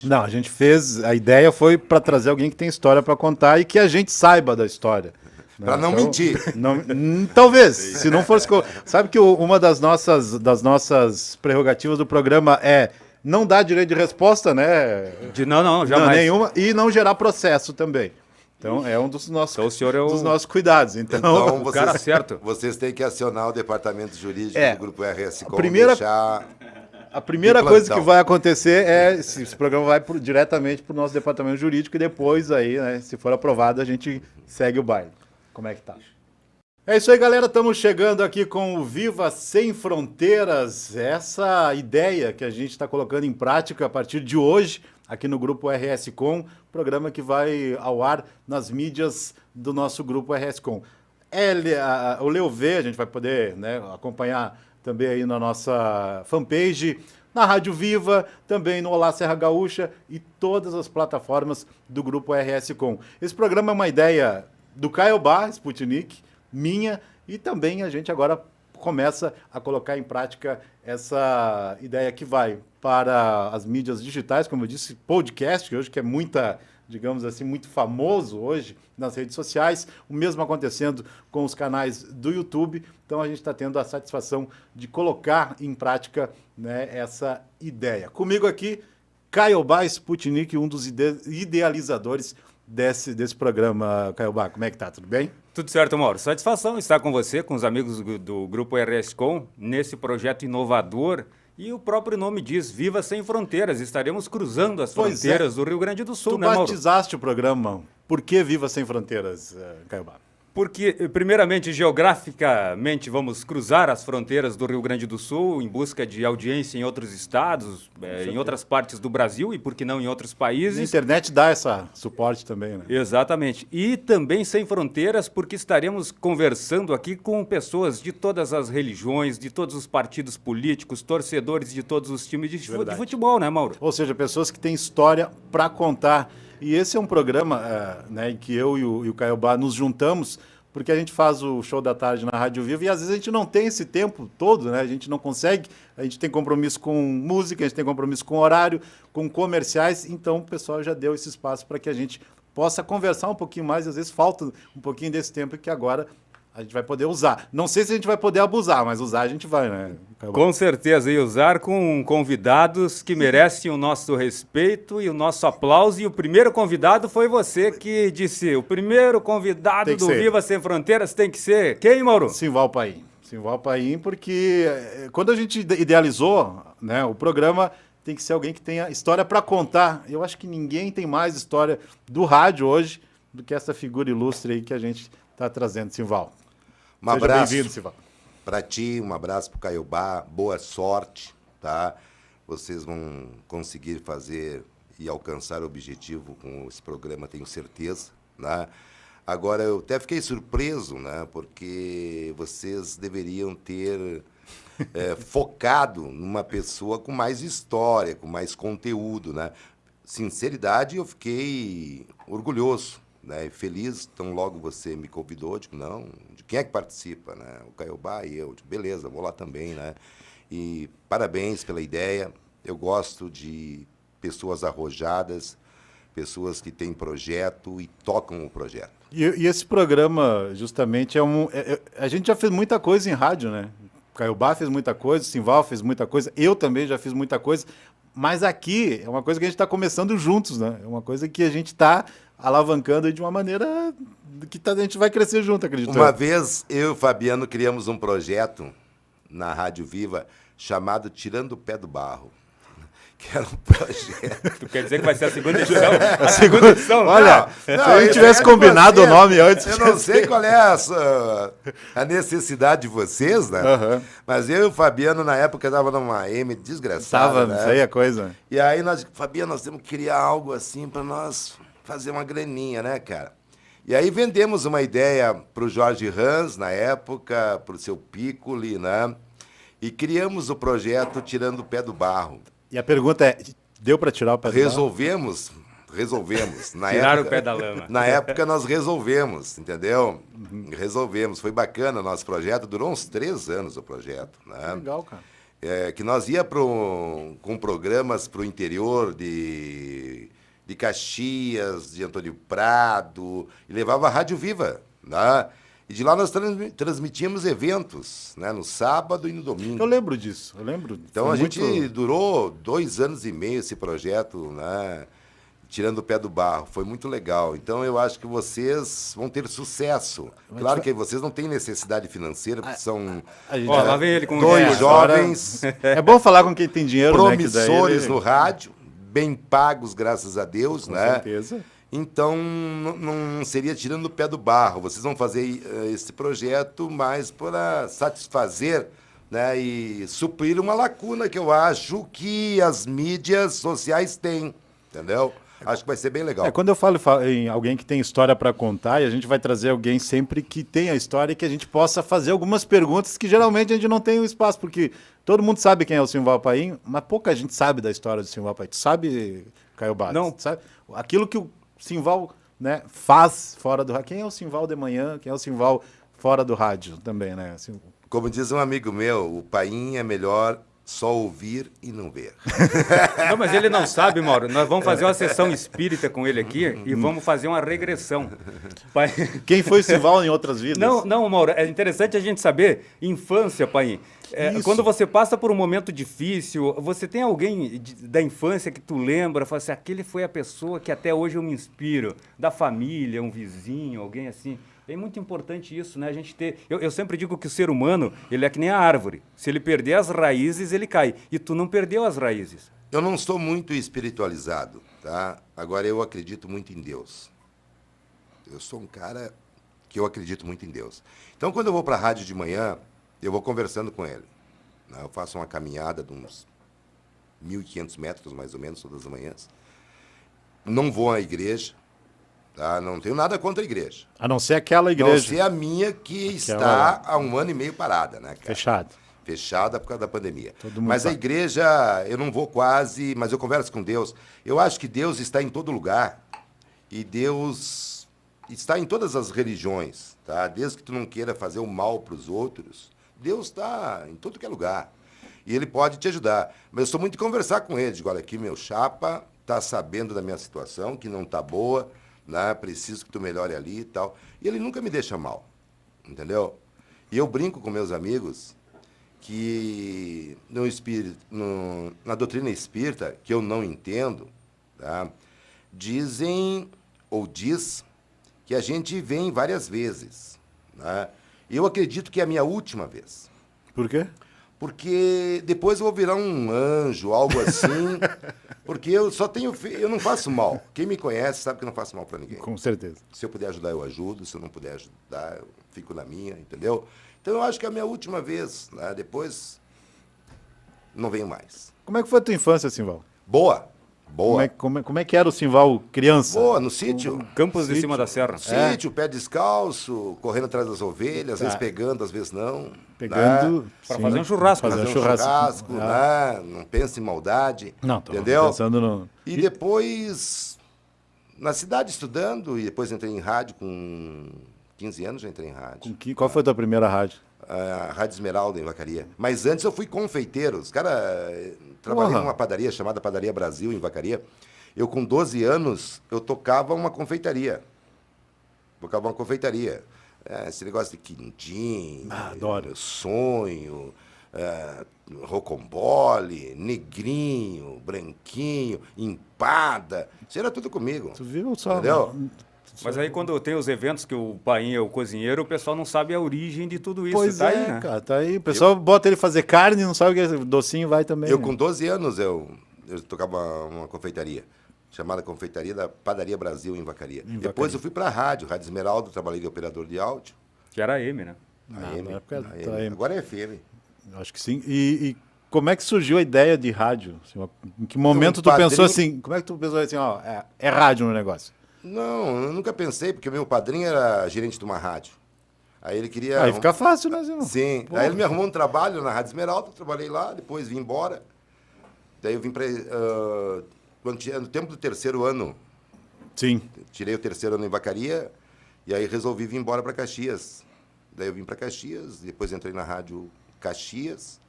Não, a gente fez. A ideia foi para trazer alguém que tem história para contar e que a gente saiba da história. Para não mentir. Talvez, se não fosse. Sabe que uma das nossas prerrogativas do programa é não dar direito de resposta, né? Não, jamais. Não, nenhuma, e não gerar processo também. Então é um dos nossos, então, o senhor é o... dos nossos cuidados. Então o cara certo. Vocês têm que acionar o departamento jurídico do Grupo RS Com. A primeira coisa que vai acontecer é esse programa vai diretamente para o nosso departamento jurídico e depois aí, né, se for aprovado, a gente segue o baile. Como é que tá? É isso aí, galera. Estamos chegando aqui com o Viva Sem Fronteiras. Essa ideia que a gente está colocando em prática a partir de hoje, aqui no Grupo RS Com, programa que vai ao ar nas mídias do nosso Grupo RS Com. O Leo V, a gente vai poder, né, acompanhar também aí na nossa fanpage, na Rádio Viva, também no Olá Serra Gaúcha e todas as plataformas do Grupo RS Com. Esse programa é uma ideia do Caiobá, Sputnik, minha, e também a gente agora começa a colocar em prática essa ideia que vai para as mídias digitais, como eu disse, podcast, que hoje que é muita, digamos assim, muito famoso hoje nas redes sociais, o mesmo acontecendo com os canais do YouTube. Então a gente está tendo a satisfação de colocar em prática, né, essa ideia. Comigo aqui, Caiobá Sputnik, um dos idealizadores desse programa. Caiobá, como é que tá? Tudo bem? Tudo certo, Mauro. Satisfação estar com você, com os amigos do Grupo RS Com, nesse projeto inovador. E o próprio nome diz, Viva Sem Fronteiras. Estaremos cruzando as fronteiras do Rio Grande do Sul, né, Mauro? Tu batizaste o programa. Por que Viva Sem Fronteiras, Caiobá? Porque, primeiramente, geograficamente, vamos cruzar as fronteiras do Rio Grande do Sul em busca de audiência em outros estados, em outras partes do Brasil e, por que não, em outros países. A internet dá esse suporte também, né? Exatamente. E também sem fronteiras, porque estaremos conversando aqui com pessoas de todas as religiões, de todos os partidos políticos, torcedores de todos os times de futebol, né, Mauro? Ou seja, pessoas que têm história para contar. E esse é um programa, né, em que eu e o Caiobá nos juntamos, porque a gente faz o show da tarde na Rádio Viva e às vezes a gente não tem esse tempo todo, né? A gente não consegue, a gente tem compromisso com música, a gente tem compromisso com horário, com comerciais, então o pessoal já deu esse espaço para que a gente possa conversar um pouquinho mais, às vezes falta um pouquinho desse tempo que agora a gente vai poder usar. Não sei se a gente vai poder abusar, mas usar a gente vai, né? Com certeza, e usar com convidados que merecem o nosso respeito e o nosso aplauso. E o primeiro convidado foi você que disse, o primeiro convidado do Viva Sem Fronteiras tem que ser quem, Mauro? Simval Paim. Simval Paim, porque quando a gente idealizou, né, o programa tem que ser alguém que tenha história para contar. Eu acho que ninguém tem mais história do rádio hoje do que essa figura ilustre aí que a gente está trazendo, Simval. Um abraço para ti, um abraço para o Caiobá, boa sorte, tá? Vocês vão conseguir fazer e alcançar o objetivo com esse programa, tenho certeza, né? Agora, eu até fiquei surpreso, né? Porque vocês deveriam ter focado numa pessoa com mais história, com mais conteúdo, né? Sinceridade, eu fiquei orgulhoso, né, feliz, tão logo você me convidou, digo, não, de quem é que participa, né? O Caiobá e eu, digo, beleza, vou lá também, né? E parabéns pela ideia, eu gosto de pessoas arrojadas, pessoas que têm projeto e tocam o projeto. E esse programa, justamente, a gente já fez muita coisa em rádio, né? O Caiobá fez muita coisa, o Simval fez muita coisa, eu também já fiz muita coisa, mas aqui é uma coisa que a gente está começando juntos, né? É uma coisa que a gente está alavancando de uma maneira que a gente vai crescer junto, acredito. Uma vez, eu e o Fabiano criamos um projeto na Rádio Viva chamado Tirando o Pé do Barro. Que era um projeto. Tu quer dizer que vai ser a segunda edição? A segunda edição? Olha, se a gente tivesse combinado o nome antes... Eu não sei qual é a necessidade de vocês, né? Uhum. Mas eu e o Fabiano, na época, estava numa M desgraçada. Estava feia a coisa. E aí, Fabiano, nós temos que criar algo assim para nós fazer uma graninha, né, cara? E aí vendemos uma ideia para o Jorge Hans, na época, para o seu Piccoli, né? E criamos o projeto Tirando o Pé do Barro. E a pergunta é, deu para tirar o pé do barro? Resolvemos. Tirar o pé da lama. Na época nós resolvemos, entendeu? Resolvemos. Foi bacana o nosso projeto, durou uns 3 anos o projeto, né? Legal, cara. que nós ia com programas para o interior de Caxias, de Antônio Prado, e levava a Rádio Viva, né? E de lá nós transmitíamos eventos, né? No sábado e no domingo. Eu lembro disso, eu lembro. Então a gente durou 2 anos e meio esse projeto, né? Tirando o pé do barro. Foi muito legal. Então eu acho que vocês vão ter sucesso. Claro que vocês não têm necessidade financeira, porque são lá vem ele com 2 jovens É bom falar com quem tem dinheiro, promissores né? no rádio, bem pagos, graças a Deus, Com né? certeza. Então, não seria tirando o pé do barro. Vocês vão fazer esse projeto mais para satisfazer, né, e suprir uma lacuna que eu acho que as mídias sociais têm, entendeu? Acho que vai ser bem legal. Quando eu falo em alguém que tem história para contar, e a gente vai trazer alguém sempre que tenha história e que a gente possa fazer algumas perguntas que geralmente a gente não tem o espaço, porque todo mundo sabe quem é o Simval Paim, mas pouca gente sabe da história do Simval Paim. Tu sabe, Caio Barros? Não. Sabe? Aquilo que o Simval, né, faz fora do rádio. Quem é o Simval de manhã? Quem é o Simval fora do rádio também, né? Assim, Como diz um amigo meu, o Paim é melhor só ouvir e não ver. Não, mas ele não sabe, Mauro. Nós vamos fazer uma sessão espírita com ele aqui e vamos fazer uma regressão. quem foi o Simval em outras vidas? Não, Mauro, é interessante a gente saber infância, Paim. Quando você passa por um momento difícil, você tem alguém da infância que tu lembra, fala assim, aquele foi a pessoa que até hoje eu me inspiro, da família, um vizinho, alguém assim. É muito importante isso, né? A gente ter. Eu sempre digo que o ser humano, ele é que nem a árvore. Se ele perder as raízes, ele cai. E tu não perdeu as raízes. Eu não sou muito espiritualizado, tá? Agora, eu acredito muito em Deus. Eu sou um cara que eu acredito muito em Deus. Então, quando eu vou para a rádio de manhã, eu vou conversando com ele, né? Eu faço uma caminhada de uns 1.500 metros, mais ou menos, todas as manhãs. Não vou à igreja, tá? Não tenho nada contra a igreja. A não ser aquela igreja. Não ser a minha que está há 1 ano e meio parada, né, cara? Fechado. Fechada por causa da pandemia. Mas a igreja, eu não vou quase, mas eu converso com Deus. Eu acho que Deus está em todo lugar. E Deus está em todas as religiões, tá? Desde que tu não queira fazer o mal para os outros, Deus está em todo que é lugar. E Ele pode te ajudar. Mas eu sou muito de conversar com Ele. Digo, olha aqui, meu chapa está sabendo da minha situação, que não está boa, né? Preciso que tu melhore ali e tal. E Ele nunca me deixa mal, entendeu? E eu brinco com meus amigos que na doutrina espírita, que eu não entendo, tá? Dizem ou diz que a gente vem várias vezes, né? Eu acredito que é a minha última vez. Por quê? Porque depois eu vou virar um anjo, algo assim, porque eu não faço mal. Quem me conhece sabe que eu não faço mal para ninguém. Com certeza. Se eu puder ajudar, eu ajudo. Se eu não puder ajudar, eu fico na minha, entendeu? Então eu acho que é a minha última vez, né? Depois não venho mais. Como é que foi a tua infância, Simval? Boa. Boa. Como é que era o Simval criança? Boa, no sítio. Campos de Cima da Serra. Sítio, pé descalço, correndo atrás das ovelhas, às vezes pegando, às vezes não. Pegando... Né? Para fazer um churrasco. Fazer um churrasco, né? Não pensa em maldade. Não, tô entendeu? pensando no... E depois, na cidade estudando, e depois entrei em rádio com 15 anos, já entrei em rádio. Qual foi a tua primeira rádio? A Rádio Esmeralda, em Vacaria. Mas antes eu fui confeiteiro. Os caras... Trabalhei numa padaria chamada Padaria Brasil, em Vacaria. Eu, com 12 anos, eu tocava uma confeitaria. Esse negócio de quindim, adoro. Sonho, rocambole, negrinho, branquinho, empada. Isso era tudo comigo. Tu viu só? Entendeu? Mas aí quando tem os eventos que o Paim é o cozinheiro, o pessoal não sabe a origem de tudo isso. Pois tá é, aí, né? cara, tá aí. O pessoal bota ele fazer carne e não sabe o que é docinho, vai também. Eu, com 12 anos, eu tocava uma confeitaria, chamada Confeitaria da Padaria Brasil, em Vacaria. Depois eu fui para a Rádio Esmeralda, trabalhei de operador de áudio. Que era a M, né? AM. Na época AM. da AM. Agora é FM. Acho que sim. E como é que surgiu a ideia de rádio? Assim, em que momento tu padrinho... pensou assim? Como é que tu pensou assim, ó, é rádio no negócio? Não, eu nunca pensei, porque meu padrinho era gerente de uma rádio. Aí ele queria... Aí fica fácil, né, Zino? Sim. Pô. Aí ele me arrumou um trabalho na Rádio Esmeralda, trabalhei lá, depois vim embora. Daí eu vim para... no tempo do 3º ano, Sim. tirei o 3º ano em Vacaria, e aí resolvi vir embora para Caxias. Daí eu vim para Caxias, depois entrei na Rádio Caxias,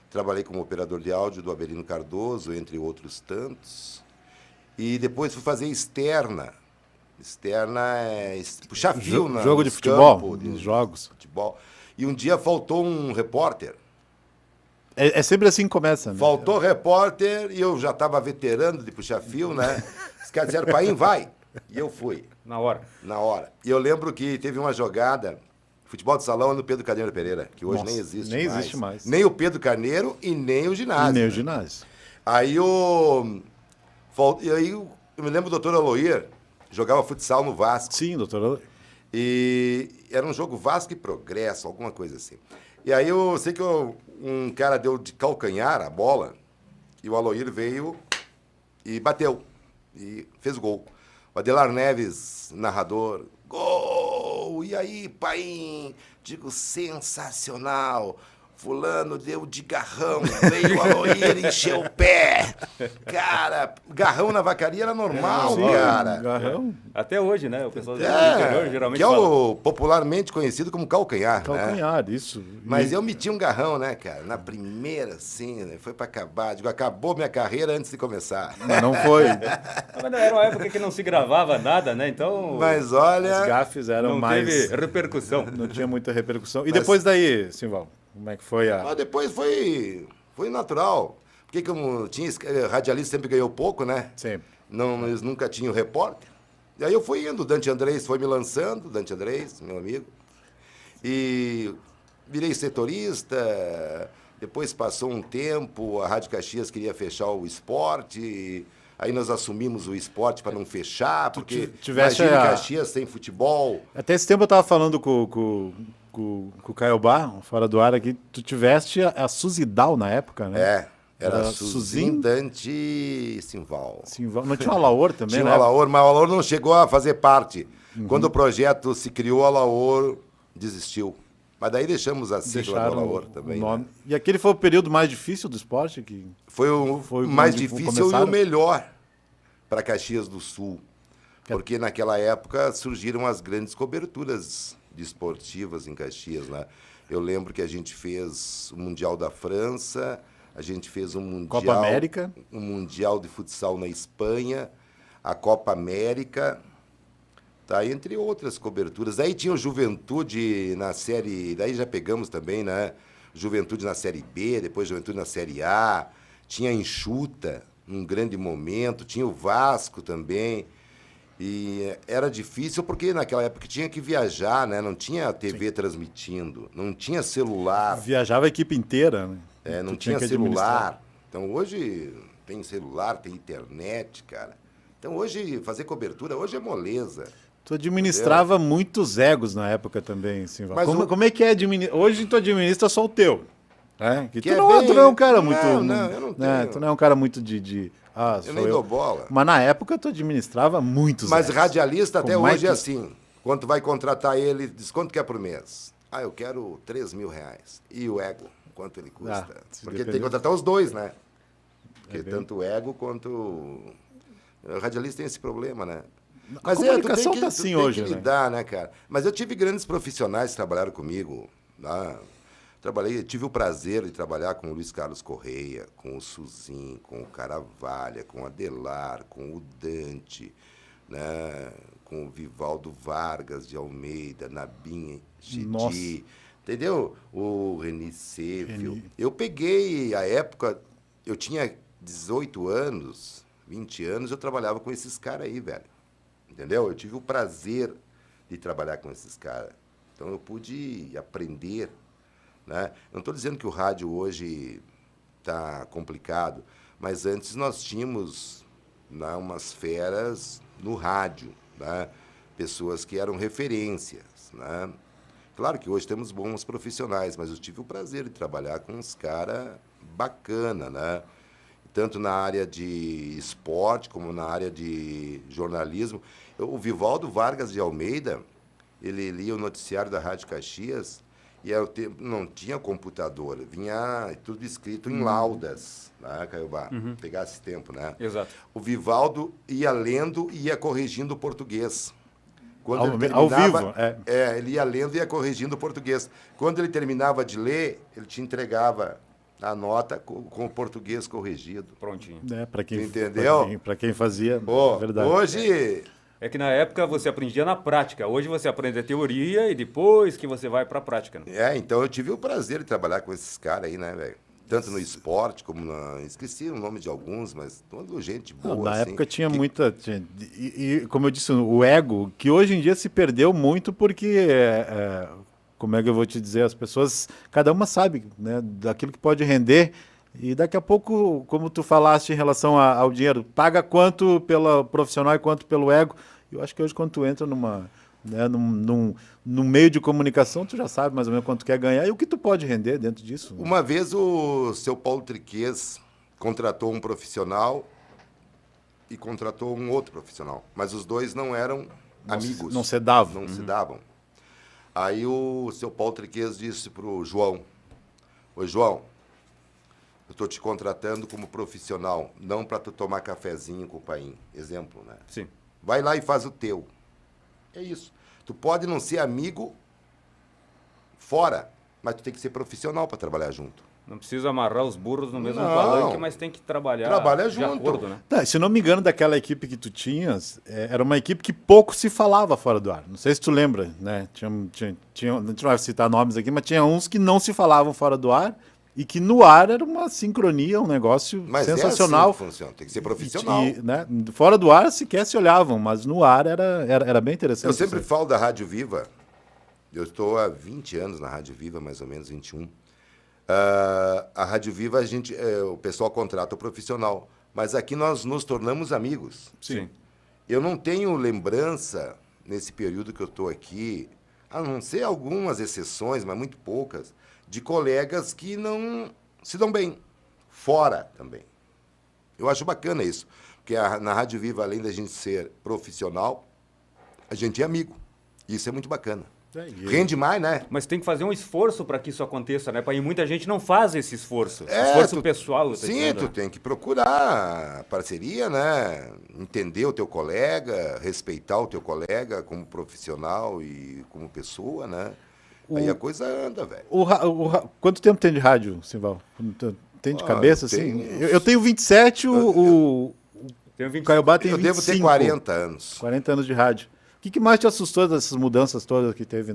Trabalhei como operador de áudio do Avelino Cardoso, entre outros tantos. E depois fui fazer externa. Externa é puxar fio na jogo de futebol, nos jogos. Futebol. E um dia faltou um repórter. É sempre assim que começa, né? Faltou repórter e eu já estava veterano de puxar fio, né? Os caras disseram, Paim, vai. E eu fui. Na hora. Na hora. E eu lembro que teve uma jogada, futebol de salão no Pedro Carneiro Pereira, que hoje Nossa, nem existe nem mais. existe mais. Nem o Pedro Carneiro e nem o ginásio. E nem o né? ginásio. Aí E aí eu me lembro do doutor Aloir, jogava futsal no Vasco. Sim, doutor. E era um jogo Vasco e Progresso, alguma coisa assim. E aí eu sei que um cara deu de calcanhar a bola e o Aloir veio e bateu. E fez o gol. O Adelar Neves, narrador, gol! E aí, Paim? Digo, sensacional. Fulano deu de garrão, veio o Aloir, encheu o pé. Cara, garrão na vacaria era normal, Sim, cara. Garrão. Até hoje, né? O pessoal do interior geralmente que é fala. o popularmente conhecido como calcanhar, né? Calcanhar, isso. Mas eu meti um garrão, né, cara? Na primeira, assim, né? Foi pra acabar. Digo, acabou minha carreira antes de começar. Mas não foi. Mas era uma época que não se gravava nada, né? Então Mas olha... Os gafes eram não mais... teve repercussão. Não tinha muita repercussão. E depois daí, Simval, como é que foi a... Mas depois foi natural. Porque como tinha radialista sempre ganhou pouco, né? Sempre. Não, eles nunca tinham repórter. E aí eu fui indo, o Dante Andrés foi me lançando, Dante Andrés, meu amigo. E virei setorista, depois passou um tempo, a Rádio Caxias queria fechar o esporte, aí nós assumimos o esporte para não fechar, porque imagina Caxias sem futebol. Até esse tempo eu estava falando com o Caiobá, fora do ar aqui, tu tiveste a Suzidal na época, né? Era Suzin, Dante e Simval. Não tinha o Alaor também, tinha né? o Alaor, mas o Alaor não chegou a fazer parte. Quando o projeto se criou, o Alaor desistiu. Mas daí deixamos a sigla do Alaor também. Nome. Né? E aquele foi o período mais difícil do esporte? Foi o mais difícil e o melhor para Caxias do Sul. Porque naquela época surgiram as grandes coberturas desportivas em Caxias. Né? Eu lembro que a gente fez o Mundial da França, a gente fez um Mundial... Copa América. Um Mundial de Futsal na Espanha, a Copa América... Tá, entre outras coberturas. Aí tinha o Juventude na Série... Daí já pegamos também, né? Juventude na Série B, depois Juventude na Série A. Tinha a Enxuta, num grande momento. Tinha o Vasco também. E era difícil porque naquela época tinha que viajar, né? Não tinha TV transmitindo, não tinha celular. Viajava a equipe inteira, né? Não tinha celular. Então hoje tem celular, tem internet, cara. Então hoje fazer cobertura, hoje é moleza. Tu administrava muitos egos na época também, Simval. Como é que é administrar? Hoje tu administra só o teu. Que tu não é um cara muito... Não, eu não tenho. Tu não é um cara muito de eu nem dou bola. Mas na época tu administrava muitos Mas egos. radialista até hoje é assim. Quando tu vai contratar ele, diz quanto quer por mês? Eu quero R$3.000. E o ego, quanto ele custa? Porque tem que contratar os dois, né? Porque tanto o ego quanto... O radialista tem esse problema, né? Mas a comunicação tá assim hoje, que lidar, né, cara? Mas eu tive grandes profissionais que trabalharam comigo. Né? Tive o prazer de trabalhar com o Luiz Carlos Correia, com o Suzin, com o Caravalha, com o Adelar, com o Dante, né? Com o Vivaldo Vargas de Almeida, Nabinha, Chiti, entendeu? O Reni Sefio. Eu peguei a época, eu tinha 18 anos, 20 anos, eu trabalhava com esses caras aí, velho. Entendeu? Eu tive o prazer de trabalhar com esses caras. Então, eu pude aprender. Né? Não estou dizendo que o rádio hoje está complicado, mas antes nós tínhamos, né, umas feras no rádio, né? Pessoas que eram referências. Né? Claro que hoje temos bons profissionais, mas eu tive o prazer de trabalhar com uns caras bacanas, né? Tanto na área de esporte como na área de jornalismo. O Vivaldo Vargas de Almeida, ele lia o noticiário da Rádio Caxias e não tinha computador, vinha tudo escrito em laudas, né, Caiobá? Pegasse esse tempo, né? Exato. O Vivaldo ia lendo e ia corrigindo o português. Quando ao vivo, ele ia lendo e ia corrigindo o português. Quando ele terminava de ler, ele te entregava Anota com o português corrigido. Prontinho. Para quem, entendeu? Para quem fazia, verdade. Hoje... É que na época você aprendia na prática. Hoje você aprende a teoria e depois que você vai para a prática. Né? Então eu tive o prazer de trabalhar com esses caras aí, né, velho? Tanto no esporte como na... Esqueci o nome de alguns, mas toda gente boa. Na época tinha muita... E como eu disse, o ego, que hoje em dia se perdeu muito porque... como é que eu vou te dizer? As pessoas, cada uma sabe, né, daquilo que pode render. E daqui a pouco, como tu falaste em relação ao dinheiro, paga quanto pelo profissional e quanto pelo ego. Eu acho que hoje quando tu entra num meio de comunicação, tu já sabe mais ou menos quanto tu quer ganhar e o que tu pode render dentro disso. Uma vez o seu Paulo Triquez contratou um profissional e contratou um outro profissional, mas os dois não eram amigos. Não se davam. Não se davam. Aí o seu Paulo Triquez disse pro João: "Ô João, eu estou te contratando como profissional, não para tu tomar cafezinho com o painho." Exemplo, né? Sim. Vai lá e faz o teu. É isso. Tu pode não ser amigo fora, mas tu tem que ser profissional para trabalhar junto. Não precisa amarrar os burros no mesmo palanque, mas tem que trabalhar Trabalha de junto. acordo, né? Tá, se não me engano, daquela equipe que tu tinhas, era uma equipe que pouco se falava fora do ar. Não sei se tu lembra, né? Tinha, a gente não vai citar nomes aqui, mas tinha uns que não se falavam fora do ar. E que no ar era uma sincronia, um negócio sensacional. É assim que funciona, tem que ser profissional. Né, fora do ar sequer se olhavam, mas no ar era bem interessante. Eu sempre falo da Rádio Viva. Eu estou há 20 anos na Rádio Viva, mais ou menos 21. A Rádio Viva, o pessoal contrata o profissional. Mas aqui nós nos tornamos amigos. Sim. Eu não tenho lembrança, nesse período que eu estou aqui, a não ser algumas exceções, mas muito poucas, de colegas que não se dão bem, fora também. Eu acho bacana isso, porque na Rádio Viva, além da gente ser profissional, a gente é amigo. Isso é muito bacana. Rende mais, né? Mas tem que fazer um esforço para que isso aconteça, né? E muita gente não faz esse esforço. Esforço pessoal. Sim, tu tem que procurar parceria, né? Entender o teu colega, respeitar o teu colega como profissional e como pessoa, né? Aí a coisa anda, velho. Quanto tempo tem de rádio, Simval? Tem de cabeça, assim? Eu tenho 27, o Caiobá tem 25. Eu devo ter 40 anos. 40 anos de rádio. O que mais te assustou dessas mudanças todas que teve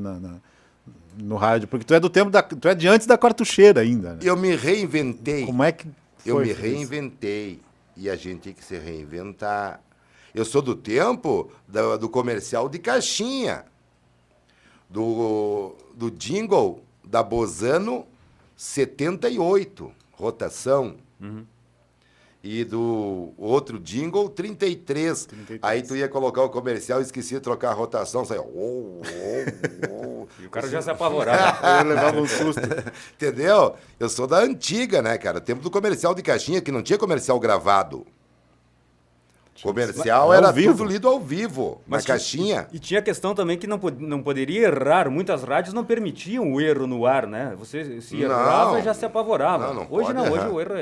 no rádio? Porque tu é do tempo tu é de antes da cartucheira ainda, né? Eu me reinventei. Como é que foi? Eu me reinventei. E a gente tem que se reinventar. Eu sou do tempo do comercial de caixinha. Do jingle da Bozano 78, rotação. Uhum. E do outro jingle 33. Aí tu ia colocar o comercial e esquecia de trocar a rotação. Saia, e o cara já se apavorava. Eu levava um susto. Entendeu? Eu sou da antiga, né, cara? Tempo do comercial de caixinha, que não tinha comercial gravado. Comercial era tudo lido ao vivo, na caixinha. E tinha a questão também que não poderia errar. Muitas rádios não permitiam o erro no ar, né? Você se errava e já se apavorava. Hoje não, hoje o erro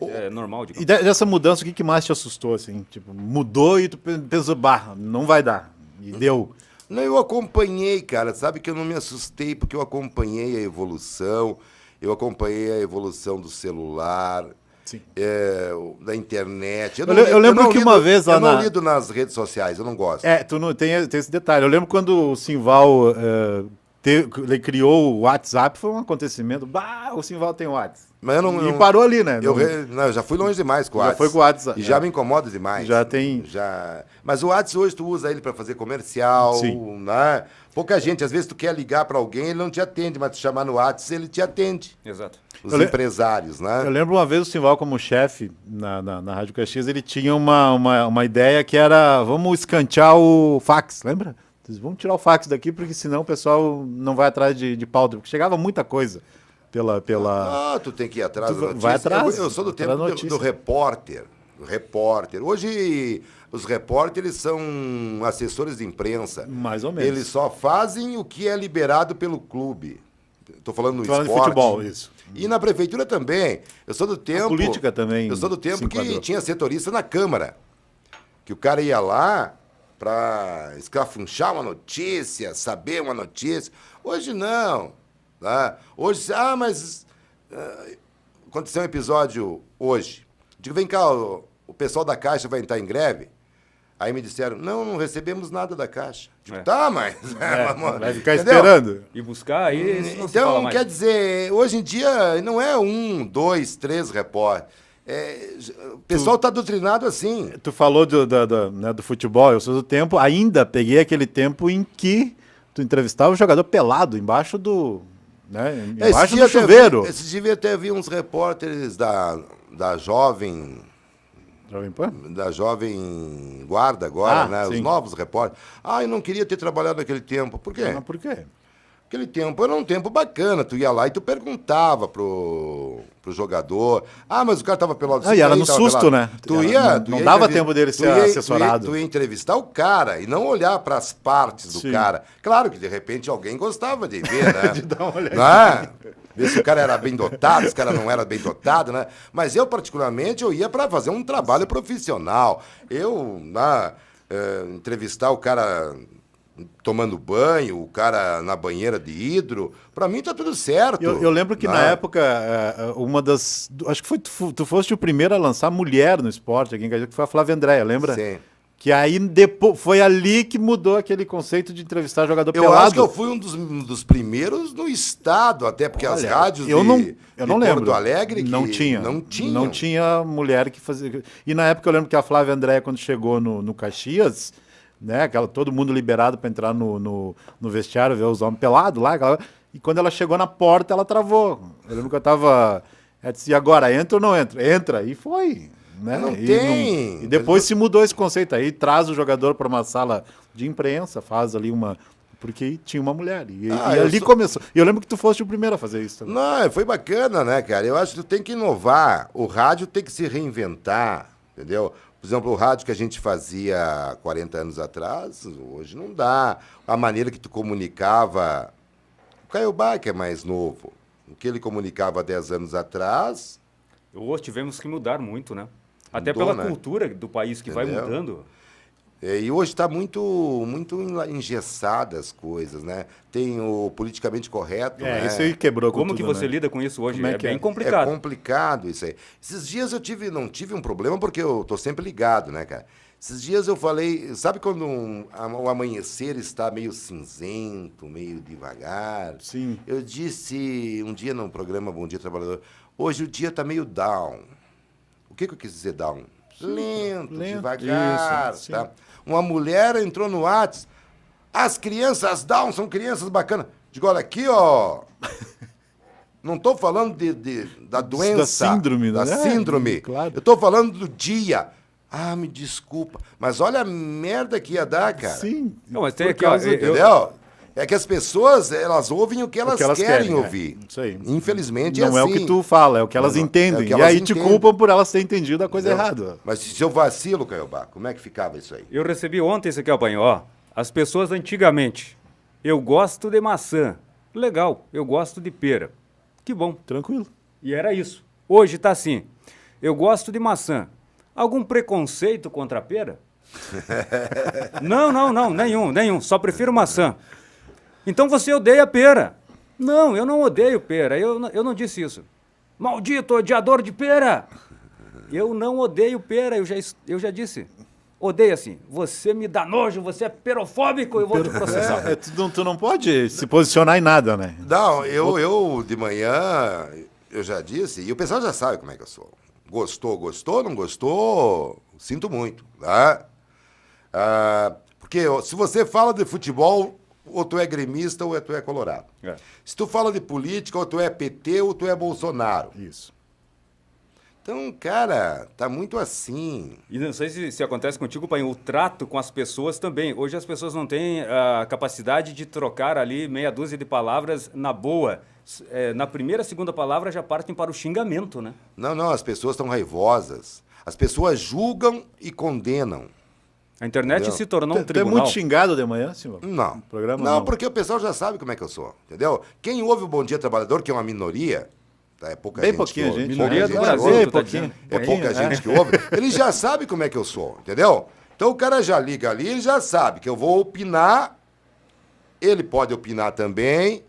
é normal. E dessa mudança, o que mais te assustou, assim? Tipo, mudou e tu pensou, não vai dar. E deu. Não, eu acompanhei, cara. Sabe que eu não me assustei porque eu acompanhei a evolução. Eu acompanhei a evolução do celular. Sim. Da internet. Eu lembro que uma vez lá eu não lido nas redes sociais, eu não gosto. Tu não tem esse detalhe. Eu lembro quando o Simval ele criou o WhatsApp, foi um acontecimento. O Simval tem o WhatsApp. Mas e parou ali, né? Eu já fui longe demais com o WhatsApp. Já foi com o WhatsApp. E já me incomoda demais. Já tem. Mas o WhatsApp hoje tu usa ele para fazer comercial, né? Pouca gente, às vezes tu quer ligar para alguém, ele não te atende, mas tu chamar no WhatsApp, ele te atende. Exato. Os empresários, né? Eu lembro uma vez o Simval como chefe na Rádio Caxias, ele tinha uma ideia que era, vamos escantear o fax, lembra? Vamos tirar o fax daqui, porque senão o pessoal não vai atrás de pauta, porque chegava muita coisa pela... tu tem que ir atrás da notícia. Vai atrás. Eu sou do tempo do repórter. Hoje, os repórteres são assessores de imprensa. Mais ou menos. Eles só fazem o que é liberado pelo clube. Estou falando no esporte. De futebol, isso. E na prefeitura também. Eu sou do tempo... A política também. Eu sou do tempo que tinha setorista na Câmara. Que o cara ia lá para escrafunchar uma notícia, saber uma notícia. Hoje não. Tá? Hoje, mas... aconteceu um episódio hoje. Digo, vem cá, o pessoal da Caixa vai entrar em greve. Aí me disseram, não recebemos nada da Caixa. Digo, tá, mas... vai ficar esperando. E buscar aí... isso não se Então, fala mais. quer dizer, hoje em dia não é 1, 2, 3 repórteres. O pessoal está doutrinado assim. Tu falou do futebol, eu sou do tempo, ainda peguei aquele tempo em que tu entrevistava o jogador pelado, embaixo do... Né, embaixo do chuveiro. Esse dia até vi uns repórteres da Jovem... Jovem Pan? Da Jovem Guarda agora, né? Sim. Os novos repórteres. Eu não queria ter trabalhado naquele tempo. Por quê? Não, por quê? Aquele tempo era um tempo bacana. Tu ia lá e tu perguntava pro jogador. Mas o cara tava pelado. E era no susto, pelado. né? Tu ia, não dava tempo dele ser assessorado. Tu ia entrevistar o cara e não olhar para as partes do Sim. cara. Claro que de repente alguém gostava de ver, né? De dar uma olhada. Ver se o cara era bem dotado, se o cara não era bem dotado, né? Mas eu, particularmente, eu ia para fazer um trabalho profissional. Entrevistar o cara tomando banho, o cara na banheira de hidro, para mim tá tudo certo. Eu lembro que na época, uma das... Acho que tu foste o primeiro a lançar mulher no esporte, aqui em Caxias, que foi a Flávia Andréa, lembra? Sim. Que aí depois, foi ali que mudou aquele conceito de entrevistar jogador pelado. Eu acho que eu fui um dos primeiros no estado, até porque as rádios eu não lembro. Porto Alegre não tinha mulher que fazia. E na época eu lembro que a Flávia Andréa, quando chegou no Caxias, né, todo mundo liberado para entrar no vestiário, ver os homens pelados lá, e quando ela chegou na porta, ela travou. Eu lembro que ela disse, e agora, entra ou não entra? Entra, e foi. Né? Não tem. E depois se mudou esse conceito aí, traz o jogador para uma sala de imprensa, faz ali uma... Porque tinha uma mulher. E ali começou. E eu lembro que tu foste o primeiro a fazer isso também. Não, foi bacana, né, cara? Eu acho que tu tem que inovar. O rádio tem que se reinventar, entendeu? Por exemplo, o rádio que a gente fazia 40 anos atrás, hoje não dá. A maneira que tu comunicava... O Caiobá, que é mais novo, o que ele comunicava 10 anos atrás... Hoje tivemos que mudar muito, né? Até Mudou, pela né? cultura do país que vai mudando. E hoje está muito engessada as coisas, né? Tem o politicamente correto, né? Isso aí quebrou com Como tudo, que você né? lida com isso hoje? Como é que bem é? complicado. É complicado isso aí. Esses dias não tive um problema porque eu tô sempre ligado, né, cara? Esses dias eu falei, sabe quando o amanhecer está meio cinzento, meio devagar? Sim. Eu disse um dia no programa Bom Dia Trabalhador, hoje o dia está meio down. O que eu quis dizer down? Lento, devagar, isso, tá? Uma mulher entrou no WhatsApp, as crianças down são crianças bacanas. Digo, olha aqui, ó... Não estou falando da doença. Da síndrome, da né? síndrome. Claro. Eu estou falando do dia. Me desculpa. Mas olha a merda que ia dar, cara. Sim. Não, mas tem aqui, ó, Entendeu? É que as pessoas, elas ouvem o que elas querem ouvir. Isso aí. Infelizmente Não é é assim. o que tu fala, é o que elas entendem. é o que e elas aí entendem. te culpam por elas terem entendido a coisa errada. Mas se eu vacilo, Caiobá, como é que ficava isso aí? Eu recebi ontem isso aqui, ó, Panho, ó. As pessoas antigamente, eu gosto de maçã. Legal, eu gosto de pera. Que bom. Tranquilo. E era isso. Hoje tá assim. Eu gosto de maçã. Algum preconceito contra a pera? Não, nenhum. Só prefiro maçã. Então você odeia pera. Não, eu não odeio pera. Eu não disse isso. Maldito odiador de pera! Eu não odeio pera, eu já disse. Odeio assim. Você me dá nojo, você é perofóbico, eu vou te processar. Tu não pode se posicionar em nada, né? Não, eu de manhã, eu já disse, e o pessoal já sabe como é que eu sou. Gostou, não gostou, sinto muito, tá? Porque se você fala de futebol, ou tu é gremista ou tu é colorado. É. Se tu fala de política, ou tu é PT ou tu é Bolsonaro. Isso. Então, cara, tá muito assim. E não sei se acontece contigo, pai, o trato com as pessoas também. Hoje as pessoas não têm a capacidade de trocar ali meia dúzia de palavras na boa. Na primeira, segunda palavra já partem para o xingamento, né? Não, as pessoas estão raivosas. As pessoas julgam e condenam. A internet Entendeu? se tornou um Tu é tribunal. muito xingado de manhã, Silvio? Não. Programa, não, porque o pessoal já sabe como é que eu sou, entendeu? Quem ouve o Bom Dia Trabalhador, que é uma minoria, tá, é pouca Bem gente pouquinho, que ouve. gente. Minoria pouca do gente Brasil, ouve. tu tá dizendo. É pouca gente que ouve. Ele já sabe como é que eu sou, entendeu? Então o cara já liga ali, ele já sabe que eu vou opinar, ele pode opinar também,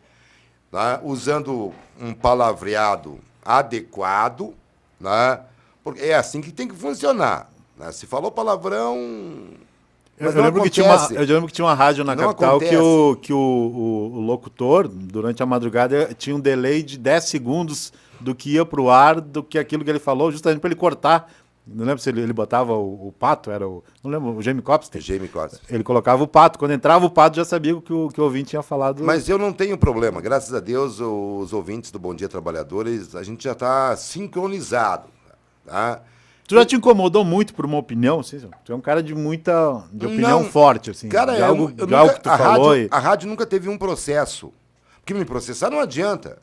tá? Usando um palavreado adequado, né? Porque é assim que tem que funcionar. Né? Se falou palavrão... Eu lembro que tinha uma rádio na capital que o locutor, durante a madrugada, tinha um delay de 10 segundos do que ia pro ar, do que aquilo que ele falou, justamente para ele cortar. Não lembro se ele botava o pato, não lembro, o Jamie Copster. Ele colocava o pato. Quando entrava o pato, já sabia que o ouvinte tinha falado. Mas eu não tenho problema. Graças a Deus, os ouvintes do Bom Dia Trabalhadores, a gente já está sincronizado. Tá? Tu já te incomodou muito por uma opinião? Assim, tu é um cara de opinião forte, assim. Cara, de algo que tu falou. A rádio nunca teve um processo. Porque me processar não adianta.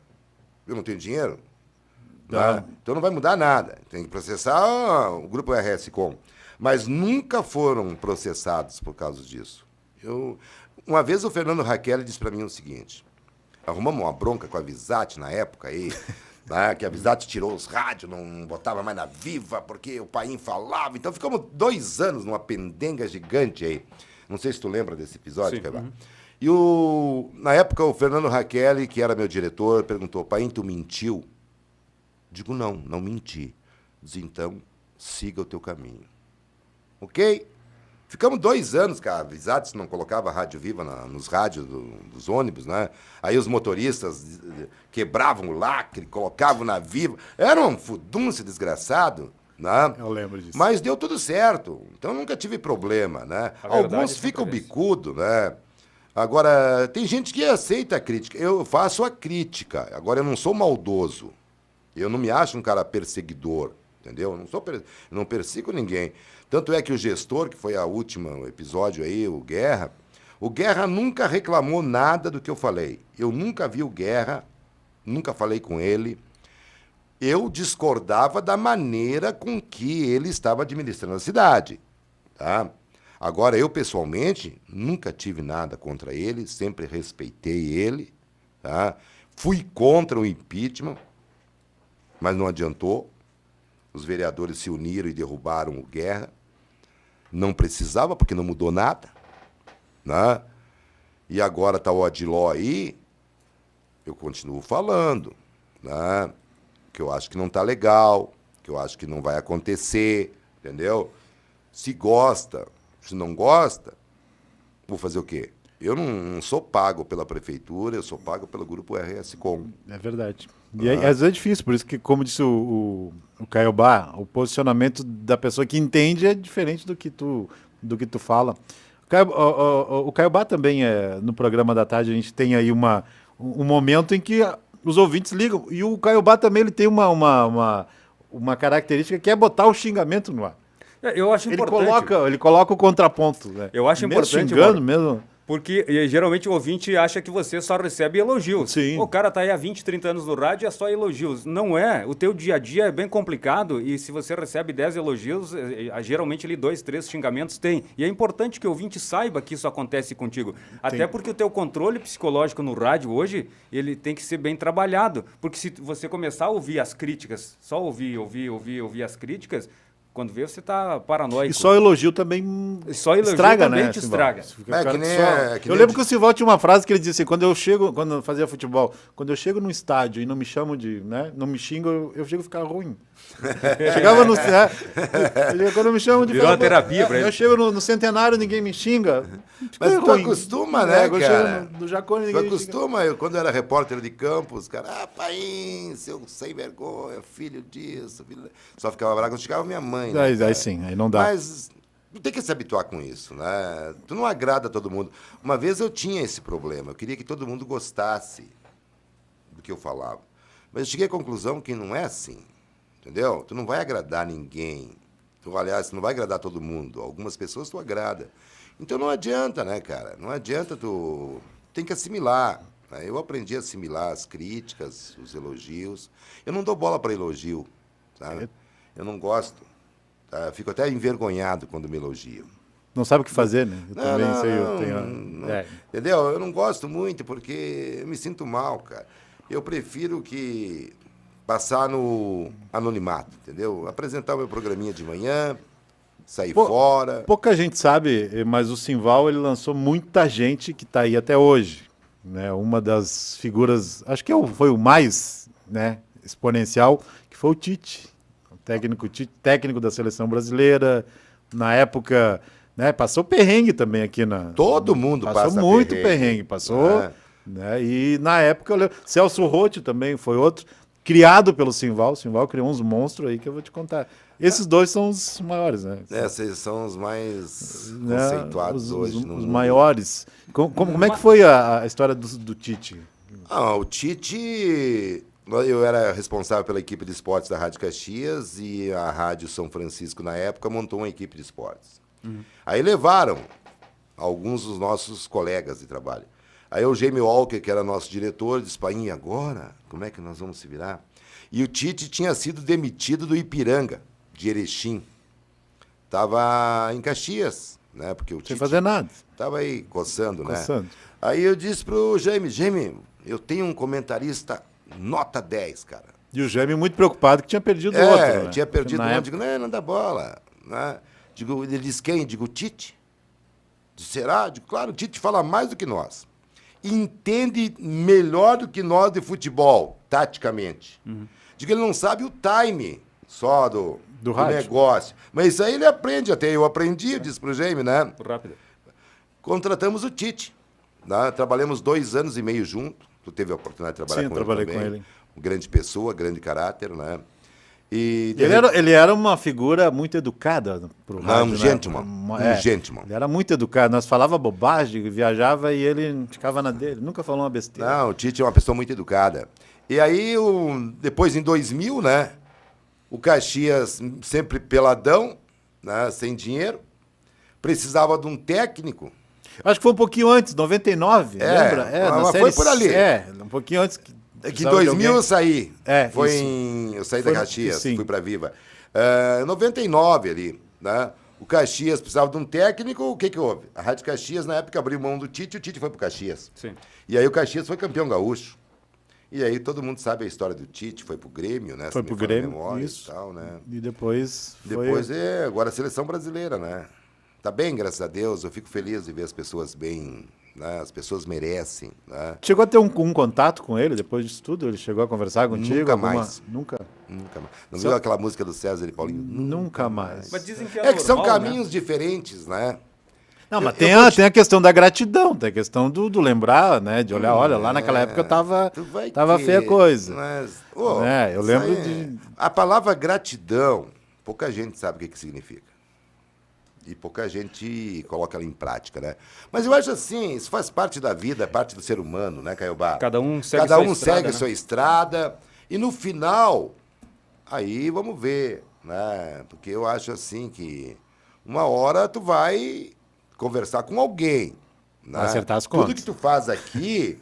Eu não tenho dinheiro. Tá? Então não vai mudar nada. Tem que processar o Grupo RS Com. Mas nunca foram processados por causa disso. Uma vez o Fernando Raquel disse para mim o seguinte. Arrumamos uma bronca com a Visat na época aí. Né, que a Visat tirou os rádios, não botava mais na Viva, porque o Paim falava. Então ficamos 2 anos numa pendenga gigante aí. Não sei se tu lembra desse episódio, Caibá. E na época o Fernando Raquel, que era meu diretor, perguntou, Paim, tu mentiu? Digo, não menti. Diz, então, siga o teu caminho. Ok? Ficamos 2 anos, cara. A Visat não colocava a Rádio Viva nos rádios dos ônibus, né? Aí os motoristas quebravam o lacre, colocavam na Viva. Era um fudúncio desgraçado, né? Eu lembro disso. Mas deu tudo certo. Então nunca tive problema, né? Alguns ficam bicudo, né? Agora, tem gente que aceita a crítica. Eu faço a crítica. Agora, eu não sou maldoso. Eu não me acho um cara perseguidor, entendeu? Eu não persigo ninguém. Tanto é que o gestor, que foi o último episódio aí, o Guerra nunca reclamou nada do que eu falei. Eu nunca vi o Guerra, nunca falei com ele. Eu discordava da maneira com que ele estava administrando a cidade. Tá? Agora, eu pessoalmente, nunca tive nada contra ele, sempre respeitei ele. Tá? Fui contra o impeachment, mas não adiantou. Os vereadores se uniram e derrubaram o Guerra. Não precisava, porque não mudou nada. Né? E agora está o Adiló aí, eu continuo falando. Né? Que eu acho que não está legal, que eu acho que não vai acontecer, entendeu? Se gosta, se não gosta, vou fazer o quê? Eu não sou pago pela prefeitura, eu sou pago pelo Grupo RS Com. É verdade. E às vezes é difícil, por isso que, como disse o Caiobá, o posicionamento da pessoa que entende é diferente do que tu fala. O Caiobá também, no programa da tarde, a gente tem aí um momento em que os ouvintes ligam. E o Caiobá também ele tem uma característica que é botar o xingamento no ar. Eu acho importante. Ele coloca o contraponto. Né? Eu acho importante. Xingando mesmo. Porque geralmente o ouvinte acha que você só recebe elogios. Sim. O cara tá aí há 20, 30 anos no rádio e é só elogios. Não é. O teu dia a dia é bem complicado e se você recebe 10 elogios, geralmente ali 2, 3 xingamentos tem. E é importante que o ouvinte saiba que isso acontece contigo. Até porque o teu controle psicológico no rádio hoje, ele tem que ser bem trabalhado. Porque se você começar a ouvir as críticas, só ouvir as críticas... Quando vê, você tá paranoico. E só elogio também estraga, né? Estraga. Eu lembro que o Sival tinha uma frase que ele disse assim, quando eu fazia futebol, quando eu chego no estádio e não me chamam não me xingam, eu chego a ficar ruim. Chegava no... quando me chamam de... Virou uma terapia pra ele. Eu chego no centenário, ninguém me xinga. Mas tu acostuma, né, cara? No Jacone, ninguém tu acostuma. Eu, quando eu era repórter de Campos, cara, Paim, seu sem vergonha, filho disso. Só ficava bravo quando chegava minha mãe. Aí sim, aí não dá. Mas tu tem que se habituar com isso, né? Tu não agrada todo mundo. Uma vez eu tinha esse problema. Eu queria que todo mundo gostasse do que eu falava. Mas eu cheguei à conclusão que não é assim. Entendeu? Tu não vai agradar ninguém. Aliás, tu não vai agradar todo mundo. Algumas pessoas tu agrada. Então não adianta, né, cara? Não adianta tu... Tem que assimilar. Né? Eu aprendi a assimilar as críticas, os elogios. Eu não dou bola para elogio, sabe? Eu não gosto. Tá? Eu fico até envergonhado quando me elogiam. Não sabe o que fazer, né? Eu também Entendeu? Eu não gosto muito porque eu me sinto mal, cara. Eu prefiro que passar no anonimato, entendeu? Apresentar o meu programinha de manhã, sair fora. Pouca gente sabe, mas o Simval ele lançou muita gente que está aí até hoje. Né? Uma das figuras, acho que foi o mais, né, exponencial, que foi o Tite. O técnico da seleção brasileira. Na época, né, passou perrengue também aqui na... Todo mundo passou passa muito perrengue. Passou, né, e na época, Celso Roth também foi outro, criado pelo Simval. O Simval criou uns monstros aí que eu vou te contar. Esses dois são os maiores, né? Esses são os mais conceituados hoje. Os maiores. Como é que foi a história do Tite? O Tite... Eu era responsável pela equipe de esportes da Rádio Caxias e a Rádio São Francisco, na época, montou uma equipe de esportes. Aí levaram alguns dos nossos colegas de trabalho. Aí o Jamie Walker, que era nosso diretor, disse, Paim, agora? Como é que nós vamos se virar? E o Tite tinha sido demitido do Ipiranga, de Erechim. Estava em Caxias, né? Porque o Tite sem fazer nada. Estava aí coçando, né? Coçando. Aí eu disse pro Jamie, eu tenho um comentarista nota 10, cara. E o Jamie muito preocupado que tinha perdido o outro. Né? Tinha perdido na um. época... Digo, não dá bola. Né? Digo, ele disse quem? Digo, Tite. Digo, será? Digo, claro, o Tite fala mais do que nós. Entende melhor do que nós de futebol, taticamente. Digo, ele não sabe o time só do negócio. Mas isso aí ele aprende, até eu aprendi, eu disse pro Jamie, né? Rápido. Contratamos o Tite. Né? Trabalhamos 2 anos e meio junto. Tu teve a oportunidade de trabalhar com ele também. Com ele. Grande pessoa, grande caráter, né? E ele era uma figura muito educada pro rádio. Um gentleman. Um gentleman. Ele era muito educado. Nós falava bobagem, viajava e ele ficava na dele. Nunca falou uma besteira. Não, o Tite é uma pessoa muito educada. E aí, depois em 2000, né? O Caxias, sempre peladão, né, sem dinheiro, precisava de um técnico. Acho que foi um pouquinho antes, 99, lembra? Mas foi por ali. Um pouquinho antes. Que em 2000 eu saí. Eu saí da Foi, Caxias, sim. fui para Viva. 99 ali, né? O Caxias precisava de um técnico, o que houve? A Rádio Caxias, na época, abriu mão do Tite e o Tite foi pro Caxias. Sim. E aí o Caxias foi campeão gaúcho. E aí todo mundo sabe a história do Tite, foi pro Grêmio, né? Foi pro Grêmio, memória, isso. E tal, né? E depois agora a seleção brasileira, né? Tá bem, graças a Deus. Eu fico feliz de ver as pessoas bem, né? As pessoas merecem, né? Chegou a ter um contato com ele depois disso tudo? Ele chegou a conversar contigo? Nunca mais. Nunca mais. Não viu aquela música do César e Paulinho? Nunca mais. Mas dizem que que são normal, caminhos diferentes, né? Não, mas tem a questão da gratidão, tem a questão do lembrar, né? De olhar, olha, lá naquela época tava feia a coisa. Mas, eu lembro de... A palavra gratidão, pouca gente sabe o que significa. E pouca gente coloca ela em prática, né? Mas eu acho assim, isso faz parte da vida, é parte do ser humano, né, Caiobá? Cada um segue a sua estrada. E no final, aí vamos ver, né? Porque eu acho assim que uma hora tu vai conversar com alguém. Né? Vai acertar as contas. Tudo que tu faz aqui,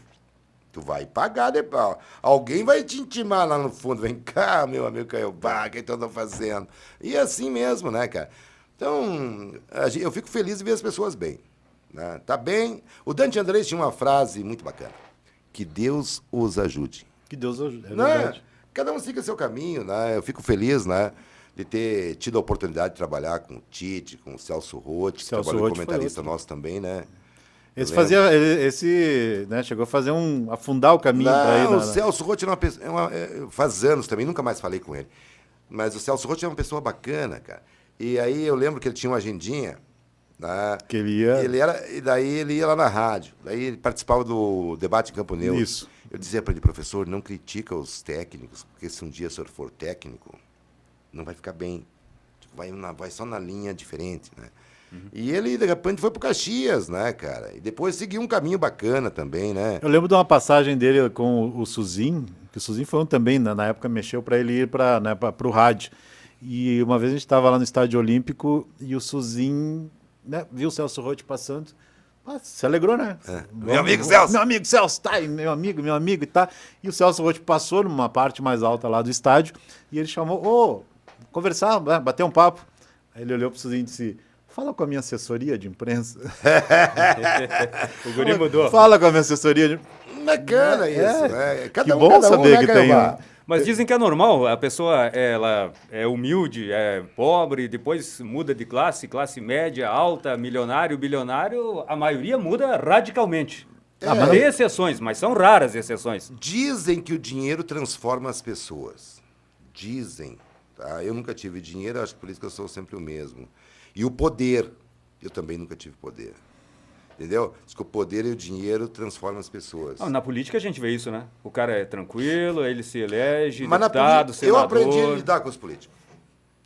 tu vai pagar depois. Alguém vai te intimar lá no fundo. Vem cá, meu amigo Caiobá, o que tu tá fazendo? E assim mesmo, né, cara? Então, eu fico feliz de ver as pessoas bem. Né? Tá bem? O Dante Andrés tinha uma frase muito bacana. Que Deus os ajude. Que Deus os ajude, é Né? verdade. Cada um siga seu caminho, né? Eu fico feliz, né? De ter tido a oportunidade de trabalhar com o Tite, com o Celso Roth, que trabalhou comentarista nosso também, né? Esse né, chegou a afundar o caminho para ir. O Celso Roth faz anos também, nunca mais falei com ele. Mas o Celso Roth é uma pessoa bacana, cara. E aí eu lembro que ele tinha uma agendinha, né? Que ele ia... E daí ele ia lá na rádio. Daí ele participava do debate em Campo Neutro. Isso. Eu dizia para ele, professor, não critica os técnicos, porque se um dia o senhor for técnico, não vai ficar bem. Vai só na linha diferente, né? E ele, de repente, foi pro Caxias, né, cara? E depois seguiu um caminho bacana também, né? Eu lembro de uma passagem dele com o Suzin, que o Suzin foi também, na época, mexeu para ele ir para o rádio. E uma vez a gente estava lá no Estádio Olímpico e o Suzin, né, viu o Celso Roth passando. Se alegrou, né? Meu amigo Celso! Meu amigo Celso, tá aí, meu amigo, e tá. E o Celso Roth passou numa parte mais alta lá do estádio e ele chamou, conversar, bater um papo. Aí ele olhou pro Suzin e disse, fala com a minha assessoria de imprensa. O guri mudou. Fala com a minha assessoria de... Bacana isso, né? Que bom saber que tem... Mas dizem que é normal, a pessoa ela é humilde, é pobre, depois muda de classe média, alta, milionário, bilionário, a maioria muda radicalmente. Tem exceções, mas são raras exceções. Dizem que o dinheiro transforma as pessoas. Dizem. Tá? Eu nunca tive dinheiro, acho que por isso que eu sou sempre o mesmo. E o poder. Eu também nunca tive poder. Entendeu? Diz que o poder e o dinheiro transformam as pessoas. Na política a gente vê isso, né? O cara é tranquilo, ele se elege, Mas deputado, senador. eu aprendi a lidar com os políticos.